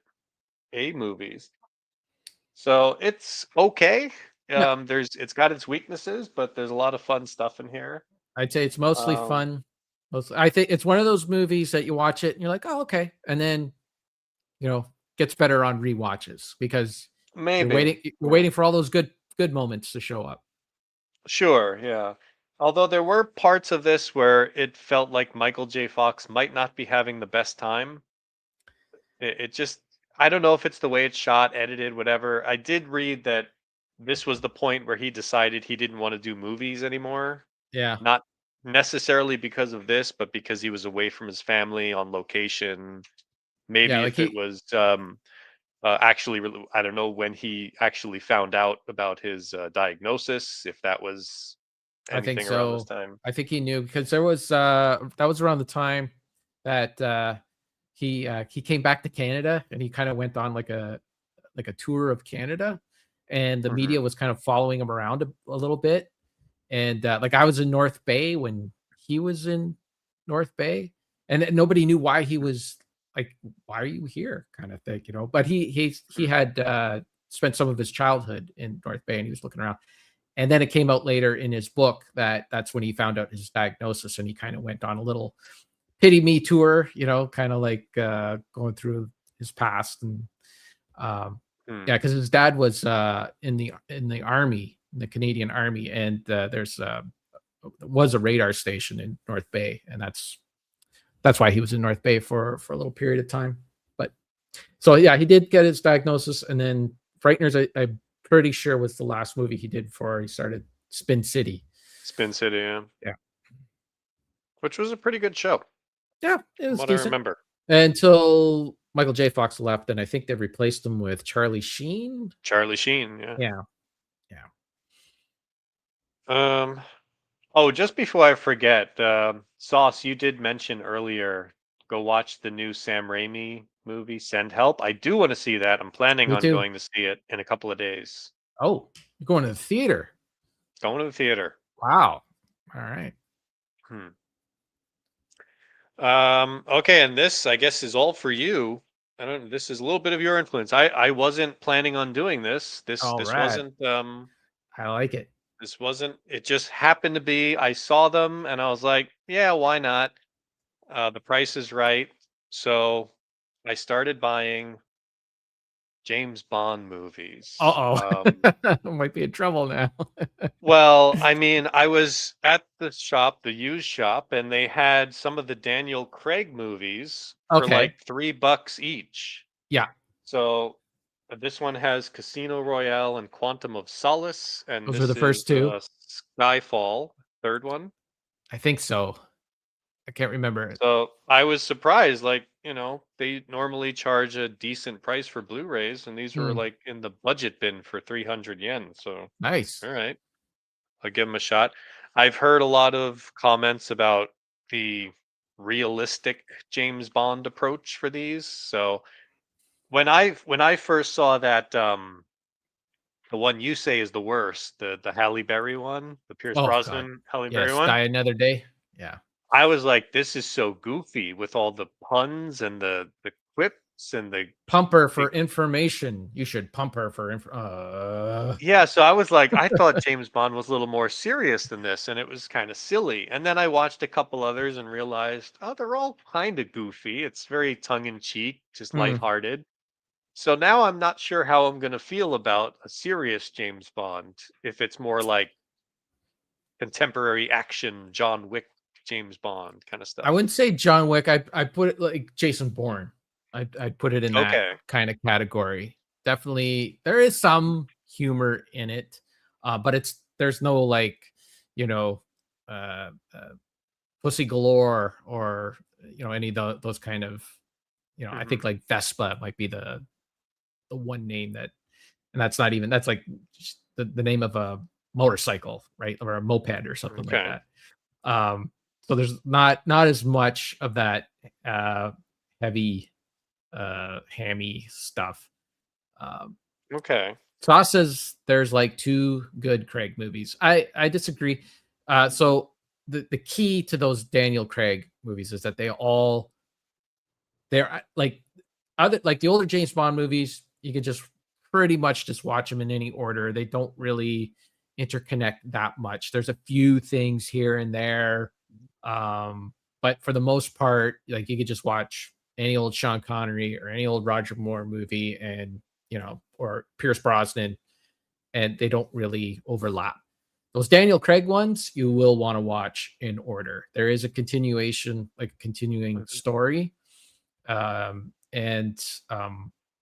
A movies. So it's okay. No, It's got its weaknesses, but there's a lot of fun stuff in here. I'd say it's mostly Um, fun. Mostly, I think it's one of those movies that you watch it and you're like, "Oh, okay," and then gets better on rewatches because maybe. you're Yeah. waiting for all those good moments to show up. Sure, yeah. Although there were parts of this where it felt like Michael J. Fox might not be having the best time. It just, I don't know if it's the way it's shot, edited, whatever. I did read that this was the point where he decided he didn't want to do movies anymore. Yeah. Not necessarily because of this, but because he was away from his family on location. Yeah, Maybe like if it he was actually, I don't know when he actually found out about his diagnosis, if that was I think anything around this so. time. I think he knew because there was that was around the time that he came back to Canada and he kind of went on like a tour of Canada, and the media Hmm. was kind of following him around a little bit. And like I was in North Bay when he was in North Bay, and nobody knew why he was like, "Why are you here?" kind of thing, you know. But he had spent some of his childhood in North Bay, and he was looking around. And then it came out later in his book that that's when he found out his diagnosis, and he kind of went on a little pity me tour, kind of like going through his past and um, Hmm. yeah, because his dad was in the army, in the Canadian Army, and there's was a radar station in North Bay, and that's why he was in North Bay for a little period of time. But so yeah, he did get his diagnosis, and then Frighteners, I'm pretty sure was the last movie he did before he started Spin City. Spin City, yeah. Yeah, Which was a pretty good show, yeah, it from was what I decent remember. until Michael J. Fox left, and I think they replaced him with Charlie Sheen. Charlie Sheen, yeah. Yeah, yeah. Um, oh, just before I forget, Sauce, you did mention earlier, go watch the new Sam Raimi movie, Send Help. I do want to see that. I'm planning Me on too. going to see it in a couple of days. Oh, you're going to the theater. Going to the theater. Wow. All right. Hmm. Okay, and this I guess is all for you. I don't. This is a little bit of your influence. I wasn't planning on doing this. This All this right. wasn't I like it. this wasn't. It just happened to be. I saw them and I was like, yeah, why not? The price is right, so I started buying James Bond movies. Uh-oh. Might be in trouble now. Well, I mean, I was at the shop, the used shop, and they had some of the Daniel Craig movies for Okay. like $3 each. Yeah. So this one has Casino Royale and Quantum of Solace, and Those were the this is first two. Skyfall, third one. I think so. I can't remember it. So I was surprised, like, they normally charge a decent price for Blu-rays, and these were Hmm. like in the budget bin for 300 yen. So, Nice. all right. I'll give them a shot. I've heard a lot of comments about the realistic James Bond approach for these. So when I first saw that the one you say is the worst, the Halle Berry one, the Pierce Oh God. Brosnan Halle Berry Yes. one, Die Another Day. Yeah. I was like, this is so goofy with all the puns and the quips and Pump her the for information. You should pump her for Yeah, so I was like, I thought James Bond was a little more serious than this, and it was kind of silly. And then I watched a couple others and realized, oh, they're all kind of goofy. It's very tongue in cheek, just hmm. lighthearted. So now I'm not sure how I'm going to feel about a serious James Bond if it's more like contemporary action, John Wick, James Bond kind of I stuff. wouldn't say John Wick. I put it like Jason Bourne. I'd put it in that Okay. kind of category. Definitely, there is some humor in it, but there's no like, you know, uh, uh, Pussy Galore or any of those kind of. I Hmm. think like Vespa might be the one name that, and that's like just the name of a motorcycle, right, or a moped or something like Okay. that. So there's not as much of that uh, heavy, hammy stuff. Um, Okay. Sauce says there's like two good Craig movies. I disagree. So the key to those Daniel Craig movies is that they're like other like the older James Bond movies. You could just pretty much just watch them in any order. They don't really interconnect that much. There's a few things here and there, but for the most part, like you could just watch any old Sean Connery or any old Roger Moore movie, and or Pierce Brosnan, and they don't really overlap. Those Daniel Craig ones you will want to watch in order. There is a continuation, like a continuing Mhm. story, and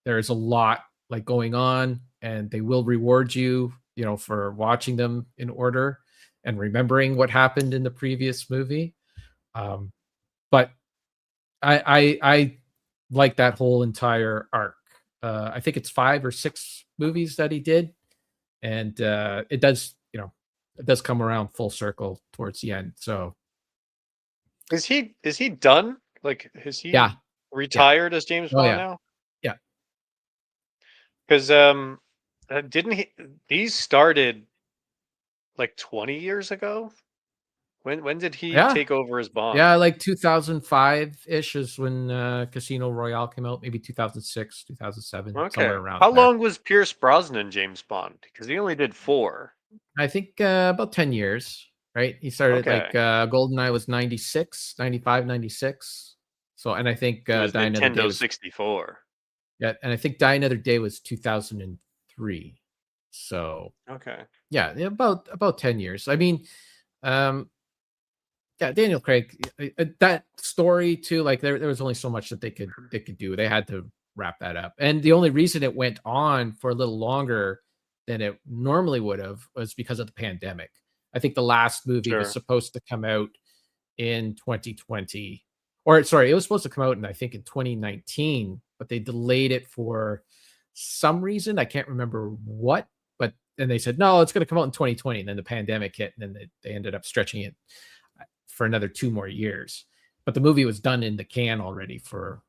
there is a lot like going on, and they will reward you, for watching them in order and remembering what happened in the previous movie. But I like that whole entire arc. I think it's 5 or 6 movies that he did, and it does come around full circle towards the end. So Is he done? Like, is yeah, he yeah, retired as James oh Bond yeah, now? yeah, Because didn't he? These started like 20 years ago. When did he yeah. take over as Yeah, Bond? like 2005-ish is when Casino Royale came out, maybe 2006, 2007, somewhere Okay. around How there. long was Pierce Brosnan James Bond? Because he only did four. I think about 10 years, right? He started like Okay. GoldenEye was 96, 95, 96. So, and I think It was Die Another Day Nintendo was, 64. yeah, and I think Die Another Day was 2003. So, Okay. yeah, about 10 years. I mean, um, yeah, Daniel Craig, that story too, like there was only so much that they could do. They had to wrap that up. And the only reason it went on for a little longer than it normally would have was because of the pandemic. I think the last movie was Sure. supposed to come out in 2020. Or sorry, it was supposed to come out in I think in 2019, but they delayed it for some reason. I can't remember what, but then they said no, it's going to come out in 2020, and then the pandemic hit, and then they ended up stretching it for another 2 more years. But the movie was done in the can already for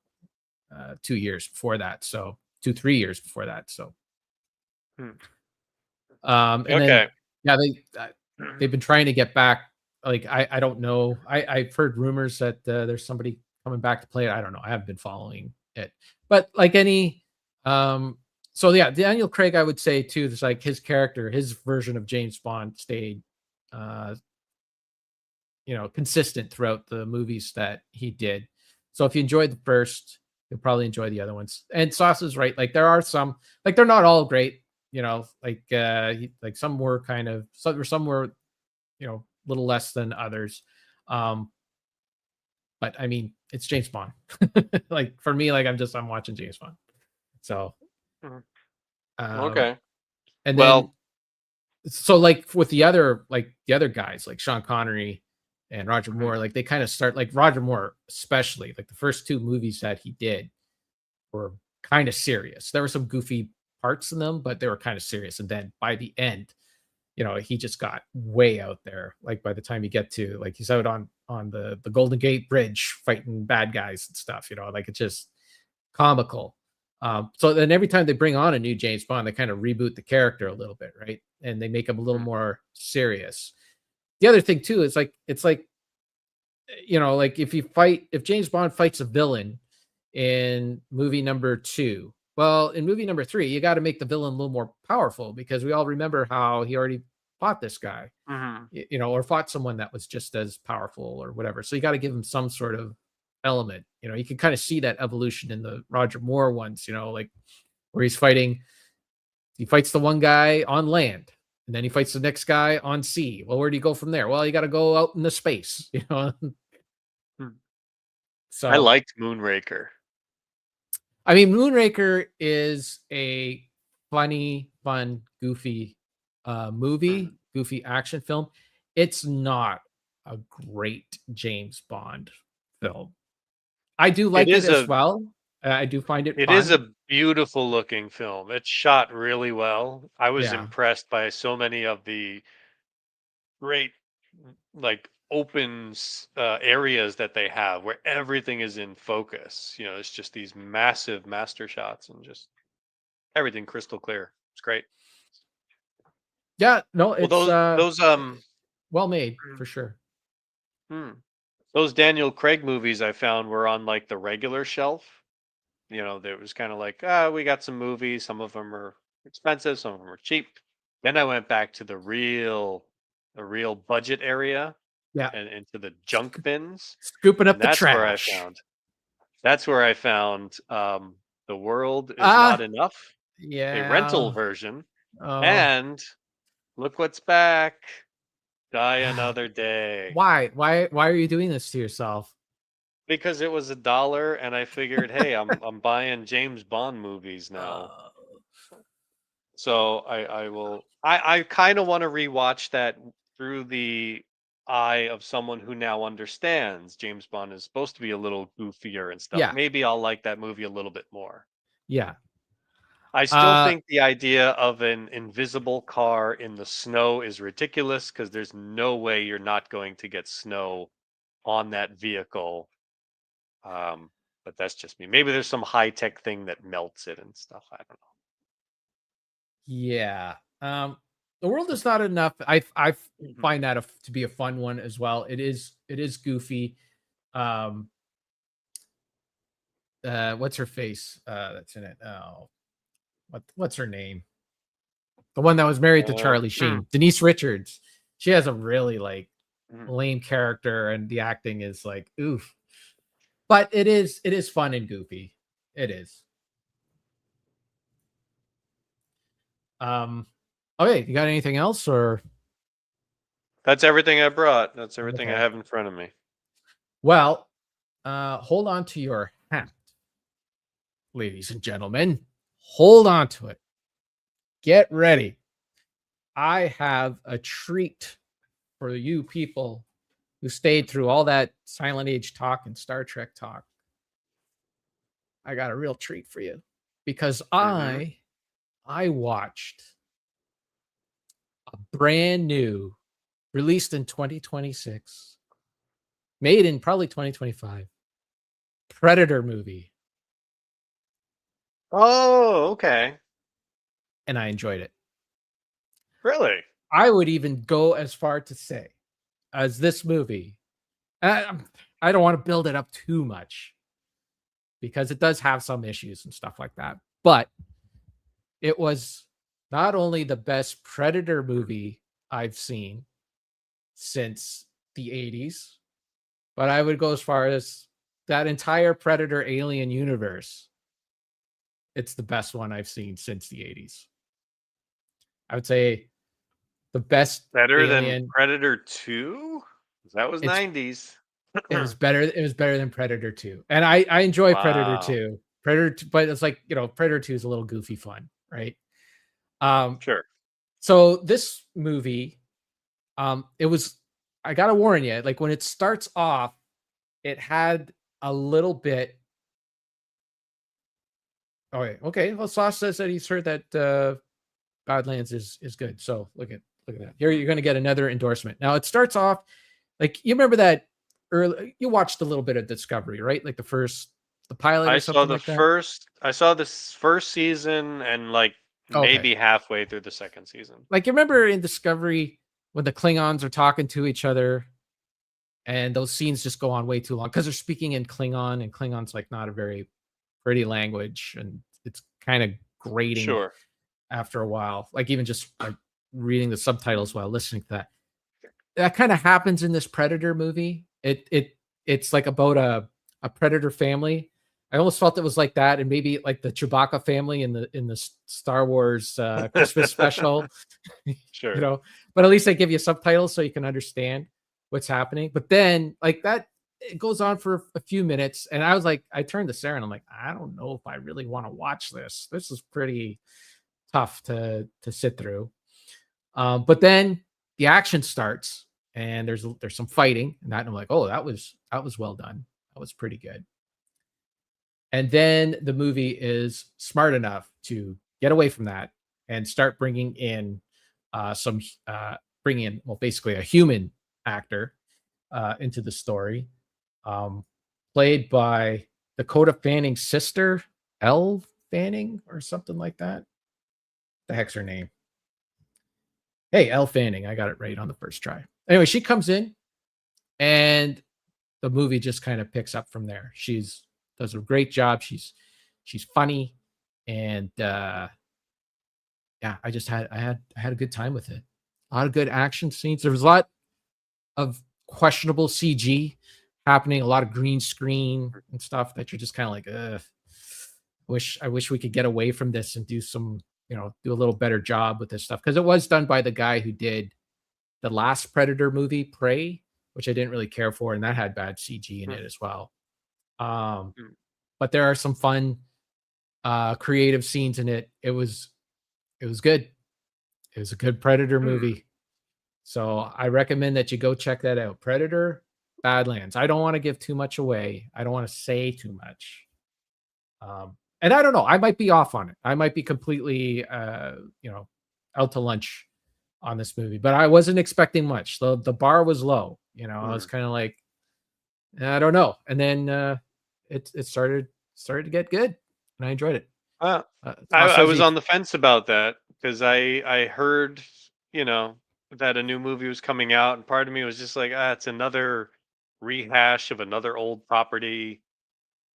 2 years before that. So 2, 3 years before that. So Hmm. And then Okay. yeah, they've been trying to get back. Like I don't know. I've heard rumors that there's somebody coming back to play it. I don't know. I haven't been following it, but like any so yeah, Daniel Craig, I would say too. There's like his character, his version of James Bond stayed, uh, consistent throughout the movies that he did. So if you enjoyed the first, you'll probably enjoy the other ones. And Sauce is right. Like there are some, like they're not all great. Like some were kind of some were a little less than others. Um, but I mean, it's James Bond. Like for me, like I'm watching James Bond. So Mhm. um, Okay. and then Well, so like with the other guys like Sean Connery and Roger mhm, Moore, like they kind of start like Roger Moore, especially like the first two movies that he did were kind of serious. There were some goofy parts in them, but they were kind of serious. And then by the end, he just got way out there. Like by the time you get to like he's out on the Golden Gate Bridge fighting bad guys and stuff, like it's just comical. So then every time they bring on a new James Bond, they kind of reboot the character a little bit, right? And they make him a little mhm, more serious. The other thing too is like it's like like if James Bond fights a villain in movie number 2, well, in movie number 3, you got to make the villain a little more powerful because we all remember how he already fought this guy, mhm. or fought someone that was just as powerful or whatever. So you got to give him some sort of element. You can kind of see that evolution in the Roger Moore ones, like where he fights the one guy on land and then he fights the next guy on sea. Well, where do you go from there? Well, you got to go out in the space, Hmm. I So, liked Moonraker. I mean, Moonraker is a funny, fun, goofy movie, Mhm. goofy action film. It's not a great James Bond film. I do It like it is as a well. I do find it it is fun. a beautiful looking film. It's shot really well. I was Yeah. impressed by so many of the great like areas that they have where everything is in focus. It's just these massive master shots and just everything crystal clear. It's great. Yeah, no, Well, it's well made for mm, sure. mm. Those Daniel Craig movies I found were on like the regular shelf. There was kind of like, we got some movies. Some of them are expensive, some of them are cheap. Then I went back to the real budget area Yeah. and into the junk bins, Scooping and up the that's where I trash. found. That's where I found The World Is Not Ah, Enough, a rental yeah. version, Oh. and look what's back. Die Another Day. Why are you doing this to yourself? Because it was $1 and I figured, hey, I'm buying James Bond movies now. Uh, So I kind of want to rewatch that through the eye of someone who now understands James Bond is supposed to be a little goofier and stuff. yeah. Maybe I'll like that movie a little bit more. Yeah. I still Uh think the idea of an invisible car in the snow is ridiculous because there's no way you're not going to get snow on that vehicle. Um, but that's just me. Maybe there's some high tech thing that melts it and stuff. I don't yeah. The world is not enough. I know. Mhm. find that to be a fun one as well. It is goofy. Um what's her face? That's in it. Oh, what's her name? The one that was married to Charlie Mm, Sheen, Denise Richards. She has a really like mhm. lame character and the acting is like oof. But it is fun and goofy. It is. Um okay, you got anything else or That's everything I brought. That's everything I okay. have in front of me. Well, hold on to your hat, ladies and gentlemen. Hold on to it. Get ready. I have a treat for you people who stayed through all that Silent Age talk and Star Trek talk. I got a real treat for you because Mhm. I watched a brand new released in 2026, made in probably 2025 Predator movie Oh, okay. and I enjoyed it. Really? I would even go as far to say, as this movie, I don't want to build it up too much because it does have some issues and stuff like that. But it was not only the best Predator movie I've seen since the 80s, but I would go as far as that entire Predator Alien universe. It's the best one I've seen since the 80s. I would say the best Better than Alien. Predator 2? That was It's 90s. it was better. It was better than Predator 2, and I enjoy Predator Wow. 2. Predator 2, but it's like, Predator 2 is a little goofy fun, right? Um, Sure. so this movie, it was. I gotta warn you, like when it starts off, it had a little bit. Oh, okay. Well, Sauce says that he's heard that Badlands is good. So look at that. Here you're going to get another endorsement. Now it starts off like you remember that early. You watched a little bit of Discovery, right? Like the pilot or something like that. I saw this first season and like Okay. maybe halfway through the second season. Like you remember in Discovery when the Klingons are talking to each other, and those scenes just go on way too long because they're speaking in Klingon, and Klingon's like not a very pretty language, and it's kind of grating Sure. after a while. Like even just like reading the subtitles while listening to that kind of happens in this Predator movie. It's like about a Predator family. I almost felt it was like that, and maybe like the Chewbacca family in the Star Wars Christmas special, Sure. But at least they give you subtitles so you can understand what's happening. But then like that, it goes on for a few minutes, and I was like, I turned to Sarah and I'm like, I don't know if I really want to watch this. This is pretty tough to sit through. But then the action starts, and there's some fighting, and I'm like, oh, that was well done. That was pretty good. And then the movie is smart enough to get away from that and start bringing in some bringing in, well, basically a human actor into the story, um, played by Dakota Fanning's sister, Elle Fanning, or something like that. The heck's her name? Hey, Elle Fanning. I got it right on the first try. Anyway, she comes in, and the movie just kind of picks up from there. She's does a great job. She's funny, and yeah, I had a good time with it. A lot of good action scenes. There was a lot of questionable CG happening, a lot of green screen and stuff that you're just kind of like, ugh. I wish we could get away from this and do some, do a little better job with this stuff, because it was done by the guy who did the last Predator movie, Prey, which I didn't really care for, and that had bad CG in it as well. But there are some fun, creative scenes in it. It was good. It was a good Predator movie. So I recommend that you go check that out. Predator, Badlands. I don't want to give too much away. I don't want to say too much. And I don't know. I might be off on it. I might be completely, out to lunch on this movie, but I wasn't expecting much. The bar was low. I was kind of like, I don't know. And then it started to get good, and I enjoyed it. I was on the fence about that because I heard, that a new movie was coming out, and part of me was just like, it's another rehash of another old property.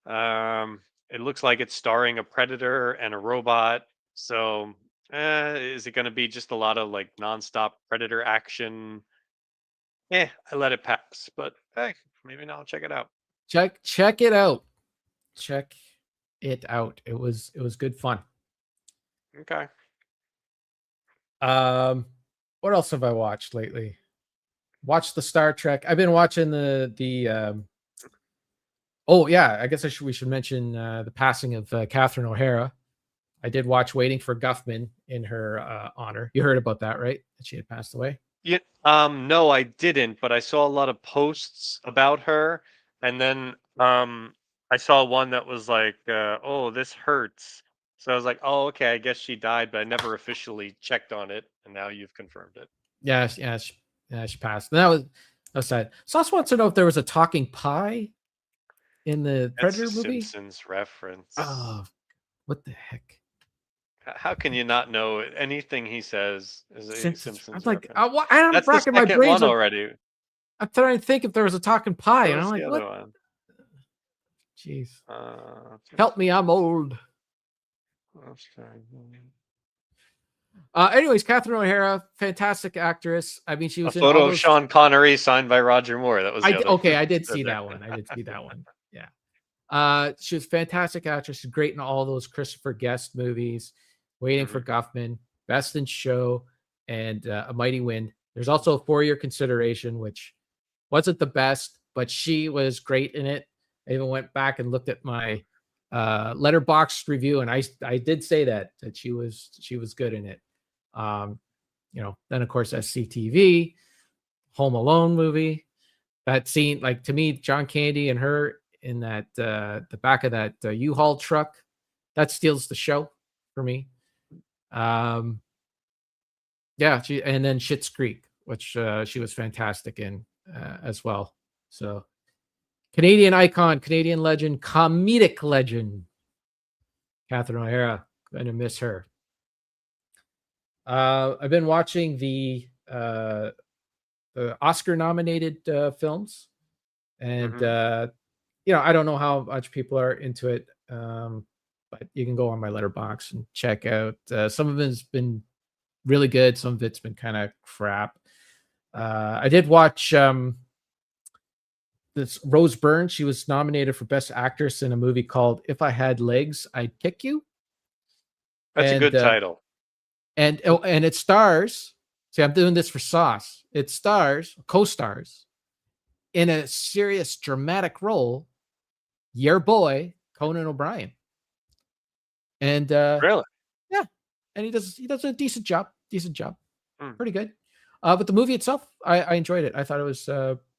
It looks like it's starring a predator and a robot. So, is it going to be just a lot of like nonstop predator action? I let it pass. But hey, maybe now I'll check it out. Check it out. Check it out. It was good fun. Okay. What else have I watched lately? Watched the Star Trek. I've been watching the oh yeah, I guess we should mention the passing of Catherine O'Hara. I did watch Waiting for Guffman in her honor. You heard about that, right? That she had passed away. Yeah. No, I didn't, but I saw a lot of posts about her, and then I saw one that was like, "Oh, this hurts." So I was like, "Oh, okay, I guess she died," but I never officially checked on it, and now you've confirmed it. Yeah, she passed. And that was sad. Sauce wants to know if there was a talking pie in the That's a Predator movie. Simpsons reference. Oh, what the heck? How can you not know anything he says is a Simpsons. I'm Simpsons like, reference? I'm That's the racking my second brains. one already. I'm trying to think if there was a talking pie, What and I'm was like, the other what? one? Jeez, help me, Simpsons. I'm old. Oh, sorry. Anyways, Catherine O'Hara, fantastic actress. I mean, she A was in all photo of those. Sean Connery signed by Roger Moore. That was the other Okay, one. I did Right see there. that one. I did see that one. Yeah. She was a fantastic actress. She's great in all those Christopher Guest movies, Waiting for Mhm. Guffman, Best in Show, and A Mighty Wind. There's also For Your Consideration, which wasn't the best, but she was great in it. I even went back and looked at my letterbox review, and I did say that she was good in it. Then of course SCTV, Home Alone movie. That scene, like to me, John Candy and her in that the back of that U-Haul truck, that steals the show for me. Yeah, and then Schitt's Creek, which she was fantastic in as well. So Canadian icon, Canadian legend, comedic legend, Catherine O'Hara. Gonna miss her. I've been watching the Oscar-nominated films, and Mhm. I don't know how much people are into it, but you can go on my letterbox and check out. Some of it's been really good. Some of it's been kind of crap. I did watch this Rose Byrne. She was nominated for Best Actress in a movie called "If I Had Legs, I'd Kick You," That's a and good title. and it stars. See, I'm doing this for sauce. It stars, co-stars, in a serious dramatic role, your boy Conan O'Brien, and Really? yeah, and he does a decent job, Hmm. pretty good. But the movie itself, I enjoyed it. I thought it was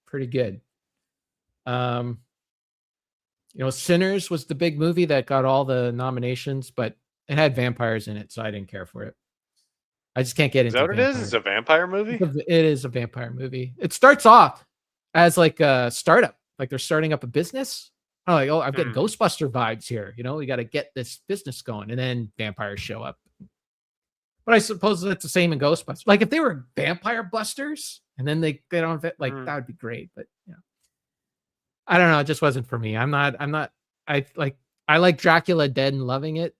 pretty good. Um, Sinners was the big movie that got all the nominations, but it had vampires in it, so I didn't care for it. I just can't get Is that into what it is? vampires. It's a vampire movie? It is a vampire movie. It starts off as like a startup, like they're starting up a business. I'm like, oh, I'm getting Hmm. Ghostbuster vibes here. We got to get this business going, and then vampires show up. But I suppose that's the same in Ghostbusters. Like if they were vampire busters, and then they get on, like Hmm. that would be great. But I don't know. It just wasn't for me. I'm not. I like. I like Dracula Dead and loving it.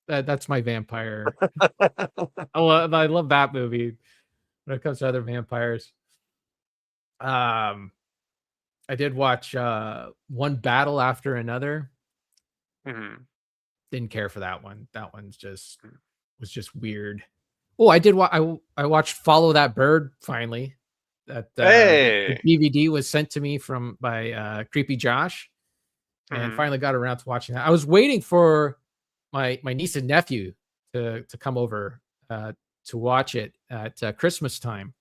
That's my vampire. I love that movie when it comes to other vampires. Um, I did watch One Battle After Another. Mhm. Didn't care for that one. That one's just was just weird. Oh, I did. I watched Follow That Bird finally. That the Hey. DVD was sent to me by Creepy Josh, and Mhm. finally got around to watching that. I was waiting for my niece and nephew to come over to watch it at Christmas time,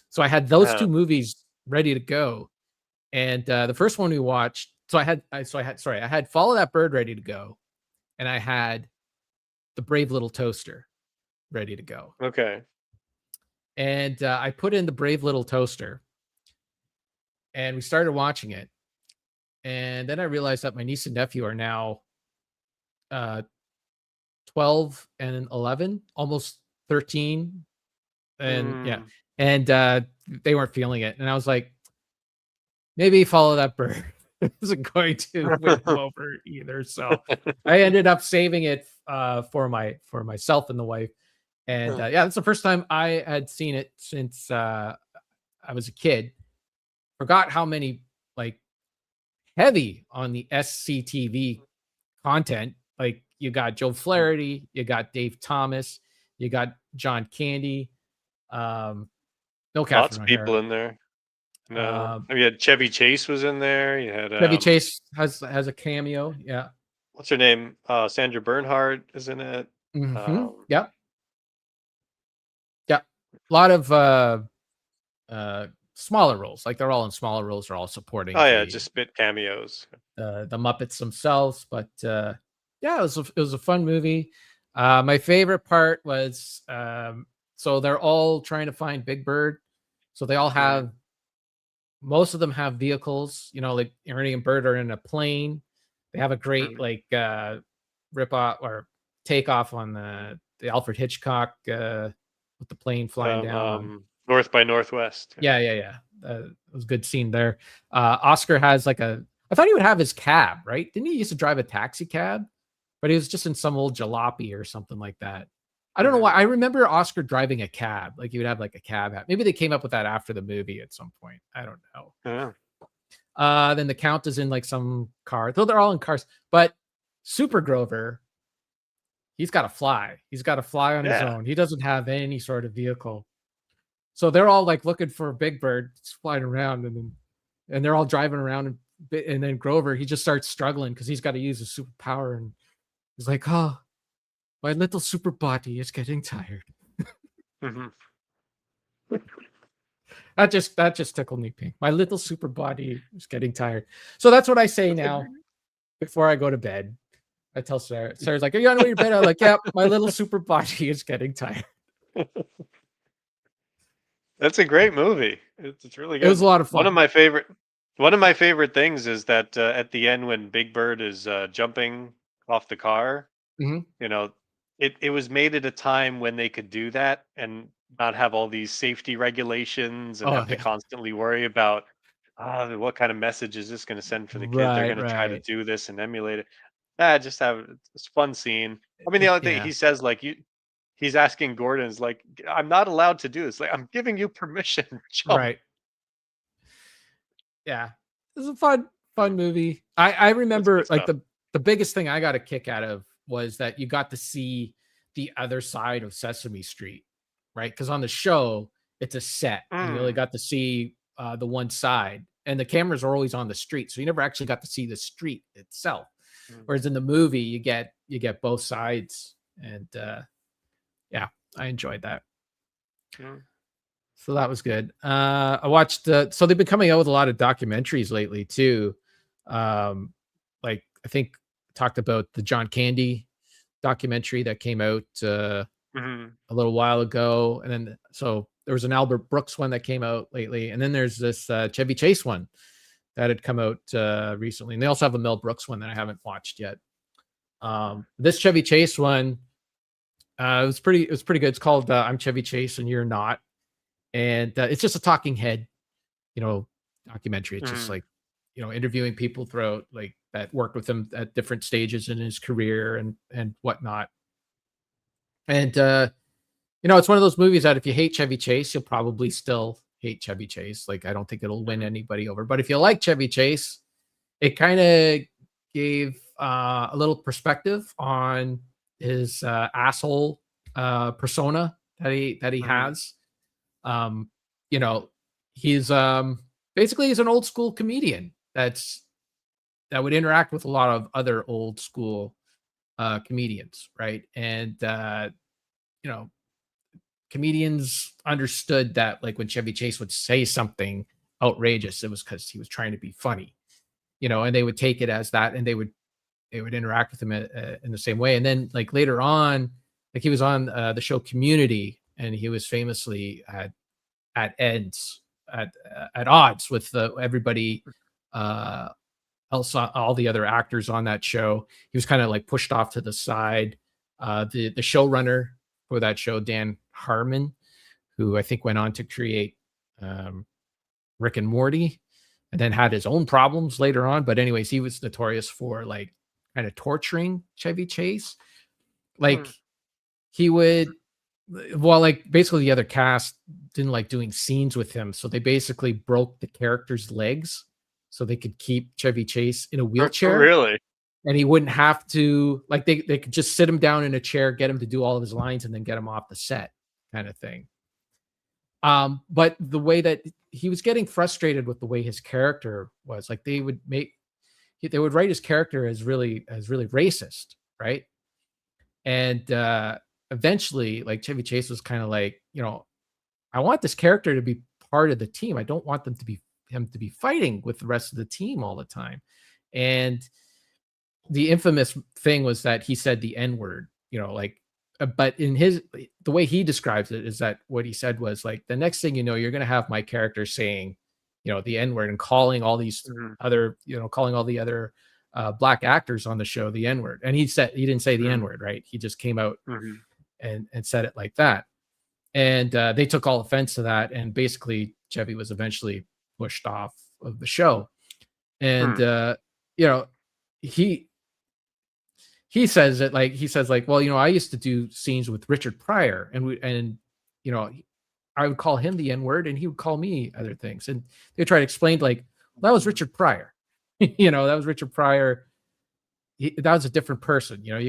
so I had those two Uh, movies ready to go. And the first one we watched, I had Follow That Bird ready to go, and I had The Brave Little Toaster ready to go. okay. And I put in The Brave Little Toaster, and we started watching it. And then I realized that my niece and nephew are now uh, 12 and 11, almost 13. And yeah, Mm. and they weren't feeling it. And I was like, maybe Follow That Bird isn't going to win them over either. So I ended up saving it for myself and the wife. And yeah, that's the first time I had seen it since I was a kid. Forgot how many like heavy on the SCTV content. Like you got Joe Mm. Flaherty, you got Dave Thomas, you got John Candy, um, no Lots Catherine of O'Hara. people in there. No. Um, You had Chevy Chase was in there. You had, Chevy Chase has a cameo. Yeah. what's her name? Sandra Bernhard is in it. Um, Yep. Yep. A lot of smaller roles. Like they're all in smaller roles. They're all supporting oh yeah, the just spit cameos. the Muppets themselves. But yeah, it was a fun movie. My favorite part was so they're all trying to find Big Bird. So they all Mm. have most of them have vehicles. Like Ernie and Bert are in a plane. They have a great Mm. like rip off or take off on the Alfred Hitchcock with the plane flying down on. North by Northwest. Yeah. It was a good scene there. Oscar has like I thought he would have his cab, right? Didn't he used to drive a taxi cab? But he was just in some old jalopy or something like that. I don't know why. I remember Oscar driving a cab. Like he would have like a cab hat. Maybe they came up with that after the movie at some point. I don't know. Yeah. Then the Count is in like some car. Though they're all in cars. But Super Grover, he's got to fly. He's got to fly on his own. He doesn't have any sort of vehicle. So they're all like looking for Big Bird flying around, and they're all driving around, and then Grover, he just starts struggling because he's got to use his superpower, and he's like, "Oh, my little super body is getting tired." That just tickled me pink. My little super body is getting tired. So that's what I say now before I go to bed. I tell Sarah. Sarah's like, "Are you on the way to bed?" I'm like, "Yep, my little super body is getting tired." That's a great movie. It's really good. It was a lot of fun. One of my favorite things is that at the end when Big Bird is jumping off the car, you know, it was made at a time when they could do that and not have all these safety regulations and have to constantly worry about what kind of message is this going to send for the kid. They're going to try to do this and emulate it. Just have it's a fun scene. I mean, the other thing he says, like he's asking Gordon's like, I'm not allowed to do this. Like, I'm giving you permission. Jump. Right. Yeah. It was a fun movie. I remember like the biggest thing I got a kick out of was that you got to see the other side of Sesame Street, right? Because on the show, it's a set. And you only got to see the one side. And the cameras are always on the street. So you never actually got to see the street itself. Whereas in the movie, you get both sides. And yeah, I enjoyed that. So that was good. I watched so they've been coming out with a lot of documentaries lately too. Like I think talked about the John Candy documentary that came out a little while ago. And then so there was an Albert Brooks one that came out lately. And then there's this Chevy Chase one that had come out recently. And they also have a Mel Brooks one that I haven't watched yet. This Chevy Chase one, it was pretty good. It's called I'm Chevy Chase and You're Not. And it's just a talking head, documentary. It's just like, interviewing people throughout like that worked with him at different stages in his career and whatnot. And, it's one of those movies that if you hate Chevy Chase, you'll probably still hate Chevy Chase. Like, I don't think it'll win anybody over, but if you like Chevy Chase, it kind of gave a little perspective on his asshole persona that he has. He's basically he's an old school comedian that would interact with a lot of other old school comedians, right? And comedians understood that like when Chevy Chase would say something outrageous, it was because he was trying to be funny, and they would take it as that, and they would interact with him in the same way. And then like later on, like he was on the show Community, and he was famously at odds with everybody else, all the other actors on that show. He was kind of like pushed off to the side. The showrunner for that show, Dan Harmon, who I think went on to create Rick and Morty, and then had his own problems later on. But anyways, he was notorious for like kind of torturing Chevy Chase. Like he would, well, like basically the other cast didn't like doing scenes with him. So they basically broke the character's legs so they could keep Chevy Chase in a wheelchair. Really? And he wouldn't have to, like, they could just sit him down in a chair, get him to do all of his lines, and then get him off the set kind of thing. But the way that he was getting frustrated with the way his character was, like they would write his character as really racist, right? And eventually, like Chevy Chase was kind of like, I want this character to be part of the team. I don't want him to be fighting with the rest of the team all the time. And the infamous thing was that he said the N-word, but in the way he describes it is that what he said was like, the next thing you know, you're going to have my character saying, the N-word and calling all these other, calling all the other black actors on the show the N-word. And he didn't say the N-word, right? He just came out and said it like that. And they took all offense to that, and basically Chevy was eventually pushed off of the show. And Hmm. you know, he he says it like he says like, well, I used to do scenes with Richard Pryor, and you know, I would call him the N word, and he would call me other things, and they try to explain like that was Richard Pryor, that was Richard Pryor. That was a different person. You're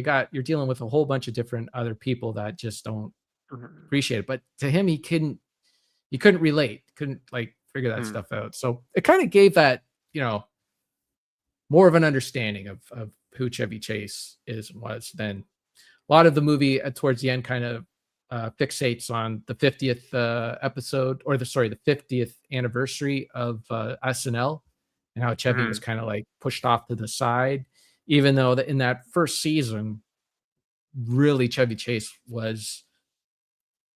dealing with a whole bunch of different other people that just don't Mhm. appreciate it. But to him, he couldn't relate, couldn't like figure that Hmm. stuff out. So it kind of gave that, more of an understanding of who Chevy Chase is and was. Then a lot of the movie towards the end kind of fixates on the 50th episode, or the 50th anniversary of SNL, and how Chevy was Hmm. kind of like pushed off to the side, even though in that first season, really Chevy Chase was,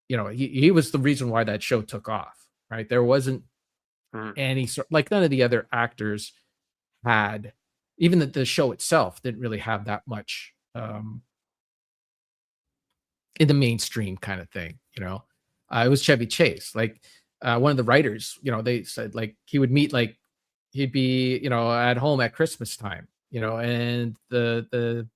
he was the reason why that show took off, right? There wasn't Hmm. any sort, like, none of the other actors had, even the show itself didn't really have that much in the mainstream kind of thing. It was Chevy Chase. Like, one of the writers, they said like he would meet, like, he'd be, at home at Christmas time, and the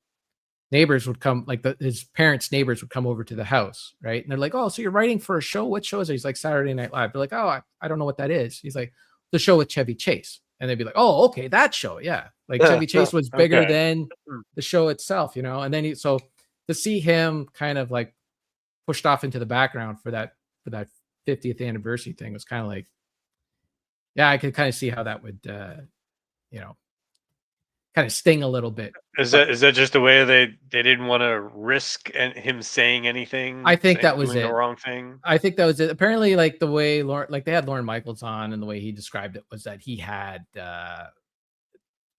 neighbors would come, like his parents' neighbors would come over to the house, right? And they're like, "Oh, so you're writing for a show? What show is it?" He's like, "Saturday Night Live." They're like, "Oh, I don't know what that is." He's like, "The show with Chevy Chase." And they'd be like, "Oh, okay, that show, yeah." Like Chevy Chase was bigger Okay. than Hmm. the show itself, and then so to see him kind of like pushed off into the background for that 50th anniversary thing was kind of like, yeah, I could kind of see how that would, you know, kind of sting a little bit. Is But that just the way they didn't want to risk him saying anything, I think that was doing the it. wrong thing? I think that was it. Apparently, like the way Lauren, like they had Lauren Michaels on, and the way he described it was that he had a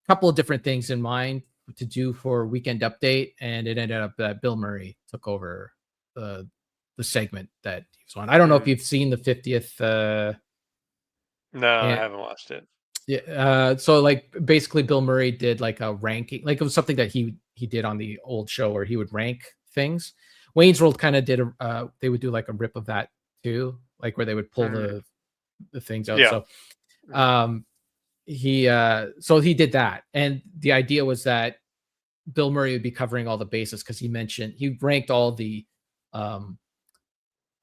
couple of different things in mind to do for Weekend Update, and it ended up that Bill Murray took over the segment that he was on. I don't know if Hmm. you've seen the 50th. No, I And haven't watched it. yeah, so like basically Bill Murray did like a ranking, like it was something that he did on the old show where he would rank things. Wayne's World kind of did they would do like a rip of that too, like where they would pull Hmm. the things out. Yeah. So um he did that, and the idea was that Bill Murray would be covering all the bases because he ranked all the um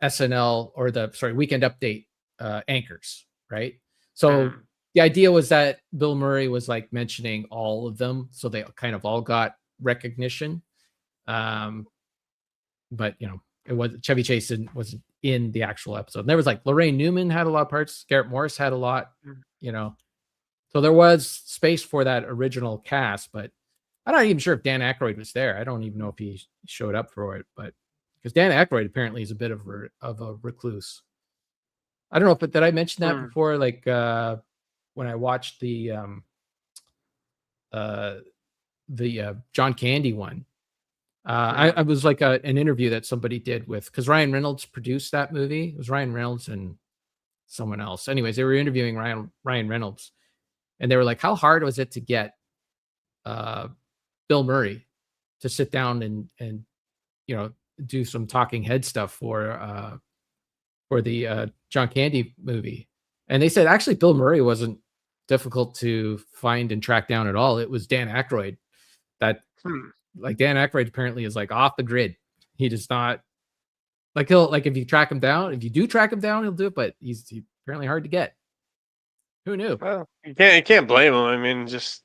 SNL, or the sorry, Weekend Update anchors, right? So Hmm. the idea was that Bill Murray was like mentioning all of them, so they kind of all got recognition. Um, but it was Chevy Chase wasn't in the actual episode. And there was like Lorraine Newman had a lot of parts, Garrett Morris had a lot, you know. So there was space for that original cast, but I'm not even sure if Dan Aykroyd was there. I don't even know if he showed up for it, but because Dan Aykroyd apparently is a bit of a recluse. I don't know if did I mention that Hmm. before? Like when I watched uh the John Candy one. I Hmm. was like an interview that somebody did with, because Ryan Reynolds produced that movie. It was Ryan Reynolds and someone else. Anyways, they were interviewing Ryan Reynolds, and they were like, "How hard was it to get uh, Bill Murray to sit down and you know do some talking head stuff for the John Candy movie?" And they said actually Bill Murray wasn't difficult to find and track down at all. It was Dan Aykroyd that, Hmm. like, Dan Aykroyd apparently is like off the grid. He does not, like, he'll, like, if you track him down, if you do track him down, he'll do it, but he's apparently hard to get. Who knew? Well, you can't blame him. I mean, just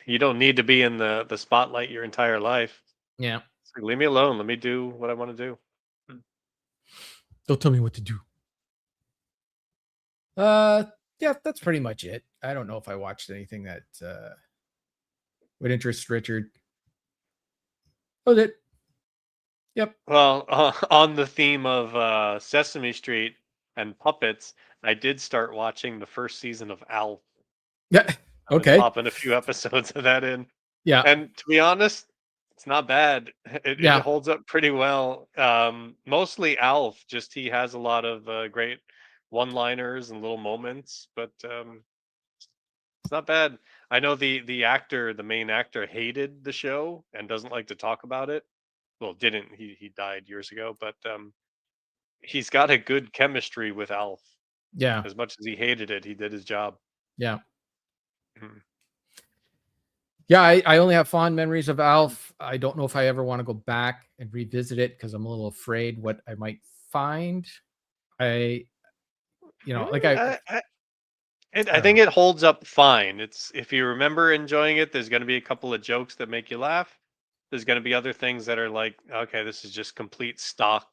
you don't need to be in the spotlight your entire life. Yeah. It's like, leave me alone. Let me do what I want to do. Mm. Don't tell me what to do. Uh yeah, that's pretty much it. I don't know if I watched anything that would interest Richard. Oh, that. Yep. Well, on the theme of Sesame Street and puppets, I did start watching the first season of Alf. Yeah. I've been Okay. popping a few episodes of that in. Yeah. And to be honest, it's not bad. It Yeah. holds up pretty well. Mostly Alf, just he has a lot of great one-liners and little moments, but it's not bad. I know the main actor hated the show and doesn't like to talk about it. well, didn't, he died years ago, but he's got a good chemistry with Alf. Yeah, As much as he hated it, he did his job. yeah. Mhm. Yeah, I only have fond memories of Alf. I don't know if I ever want to go back and revisit it because I'm a little afraid what I might find. I, like I I don't think know. it holds up fine. It's, if you remember enjoying it, there's going to be a couple of jokes that make you laugh. There's going to be other things that are like, okay, this is just complete stock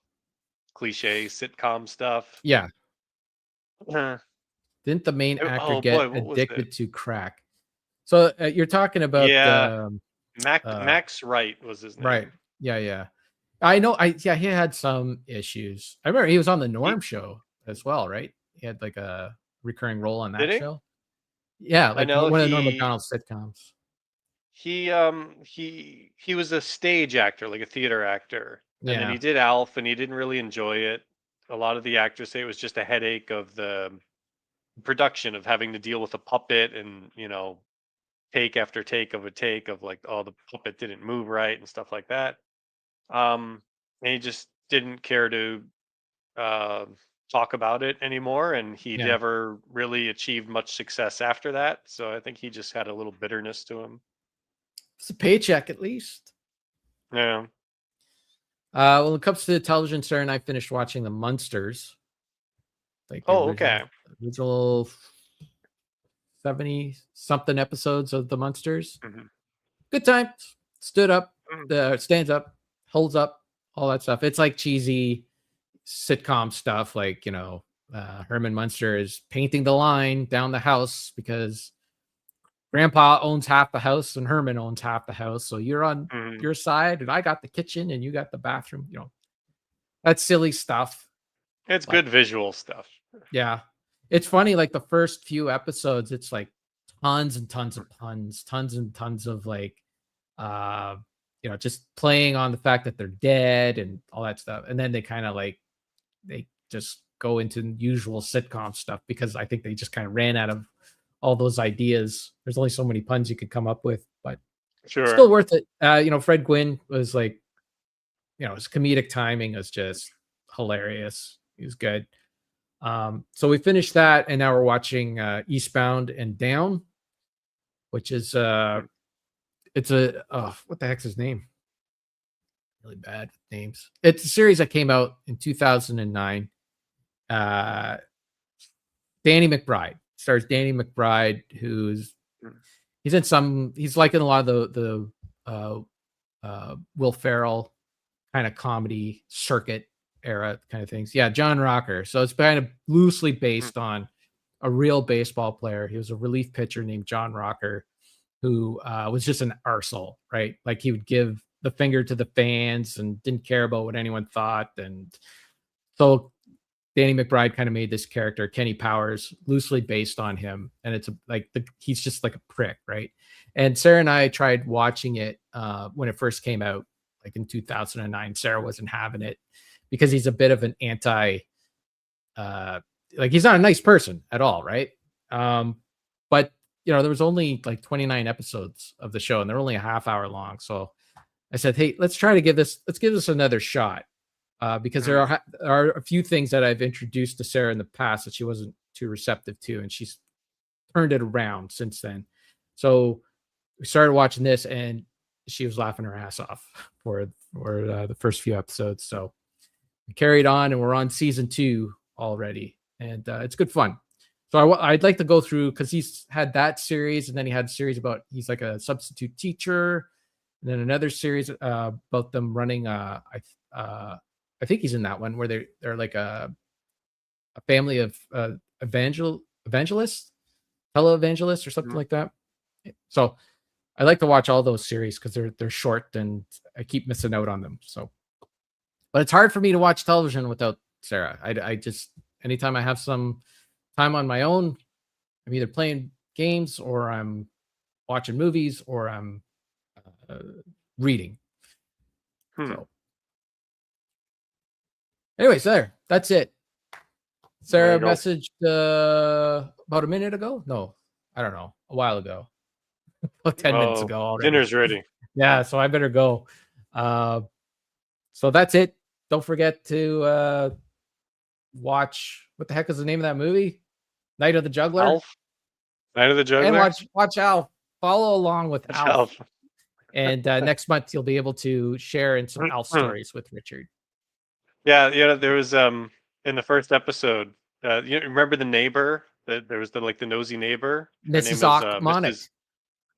cliche sitcom stuff. Yeah. Uh, Didn't the main actor oh get boy, what was it? addicted to crack? So you're talking about Yeah, the uh, Max Wright was his right. name. Yeah, yeah. I know. Yeah, he had some issues. I remember he was on the He Norm Show as well, right? He had like a recurring role on did that he? show. Yeah, I like know one of the Norm Macdonald sitcoms. he was a stage actor, like a theater actor, and then he Yeah, did Alf, and he didn't really enjoy it. A lot of the actors say it was just a headache of the production of having to deal with a puppet, and take after take of a take of like, oh, the puppet didn't move right and stuff like that. And he just didn't care to uh, talk about it anymore, and he yeah. never really achieved much success after that. So I think he just had a little bitterness to him. It's a paycheck at least. Yeah. When it comes to the television, Sarah and I finished watching the Munsters, like the Oh, original okay. original 70 something episodes of the Munsters. Hmm. Good time. Stood up, stands up, holds up, all that stuff. It's like cheesy sitcom stuff, like Herman Munster is painting the line down the house because Grandpa owns half the house and Herman owns half the house. So you're on Hmm. your side, and I got the kitchen, and you got the bathroom. That's silly stuff. It's But good visual stuff. yeah, it's funny. Like the first few episodes, it's like tons and tons of puns, tons and tons of like, uh, just playing on the fact that they're dead and all that stuff. And then they kind of like they just go into usual sitcom stuff because I think they just kind of ran out of all those ideas. There's only so many puns you could come up with, but Sure. still worth it. Fred Gwynn was like, his comedic timing was just hilarious. He was good. So we finished that, and now we're watching Eastbound and Down, which is Mm. it's a what the heck's his name? Really bad with names. It's a series that came out in 2009. Uh, Danny McBride stars Danny McBride, who's Mm. he's like in a lot of the Will Ferrell kind of comedy circuit era kind of things. Yeah, John Rocker. So it's kind of loosely Mm. based on a real baseball player. He was a relief pitcher named John Rocker, who was just an arsehole, right? Like he would give the finger to the fans and didn't care about what anyone thought. And so Danny McBride kind of made this character, Kenny Powers, loosely based on him. And it's he's just like a prick, right? And Sarah and I tried watching it when it first came out, like in 2009. Sarah wasn't having it because he's a bit of an uh, like he's not a nice person at all, right? But there was only like 29 episodes of the show, and they're only a half hour long. So I said, hey, let's give this another shot. Because there Mm. are a few things that I've introduced to Sarah in the past that she wasn't too receptive to, and she's turned it around since then. So we started watching this, and she was laughing her ass off for the first few episodes. So we carried on, and we're on season 2 already, and it's good fun. So I'd like to go through because he's had that series, and then he had a series about he's like a substitute teacher, and then another series about them running I think he's in that one where they're like a family of evangelists, televangelists or something Mm. like that. So I like to watch all those series because they're short and I keep missing out on them. So, but it's hard for me to watch television without Sarah. I just anytime I have some time on my own, I'm either playing games or I'm watching movies or I'm uh, reading. Hmm. So, anyways, that's it. There Sarah you go. messaged about a minute ago. No, I don't know, a while ago, about 10 minutes Oh, ago already. dinner's ready. Yeah, so I better go. So that's it. Don't forget to watch, what the heck is the name of that movie? Night of the Juggler. Alf, Night of the And Juggler. watch Alf. Follow along with Watch Alf. Alf. And next month you'll be able to share in some Alf stories with Richard. Yeah, there was in the first episode. You remember the neighbor? There was the nosy neighbor. Her name Mrs. was Ochmonic.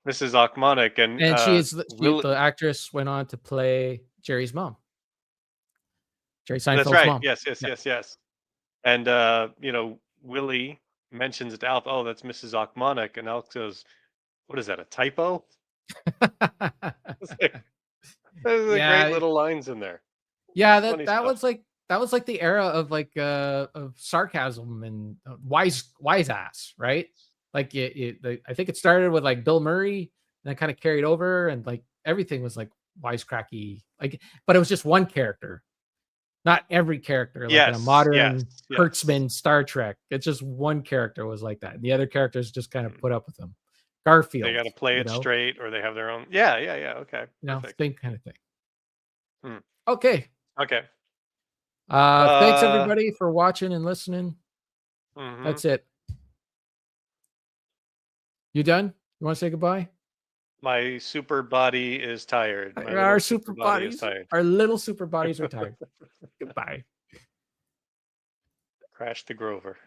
Mrs. Ochmonic, And the actress went on to play Jerry's mom. Jerry Seinfeld's that's right. mom. Yes. And Willie mentions to Alf, "Oh, that's Mrs. Ochmonic," and Alf goes, "What is that? A typo?" There's great little lines in there. Yeah, that was like the era of of sarcasm and wise ass, right? Like I think it started with like Bill Murray, and then kind of carried over, and like everything was like wisecracky, but it was just one character, not every character. Like in a modern Kurtzman Star Trek, it's just one character was like that, and the other characters just kind of put up with them. Garfield, they got to play it straight, or they have their own. Yeah. Okay, same kind of thing. Okay. Thanks everybody for watching and listening. That's it. You done? You want to say goodbye? My super body is tired. Our super bodies, our little super bodies are tired. Goodbye. Crash the Grover.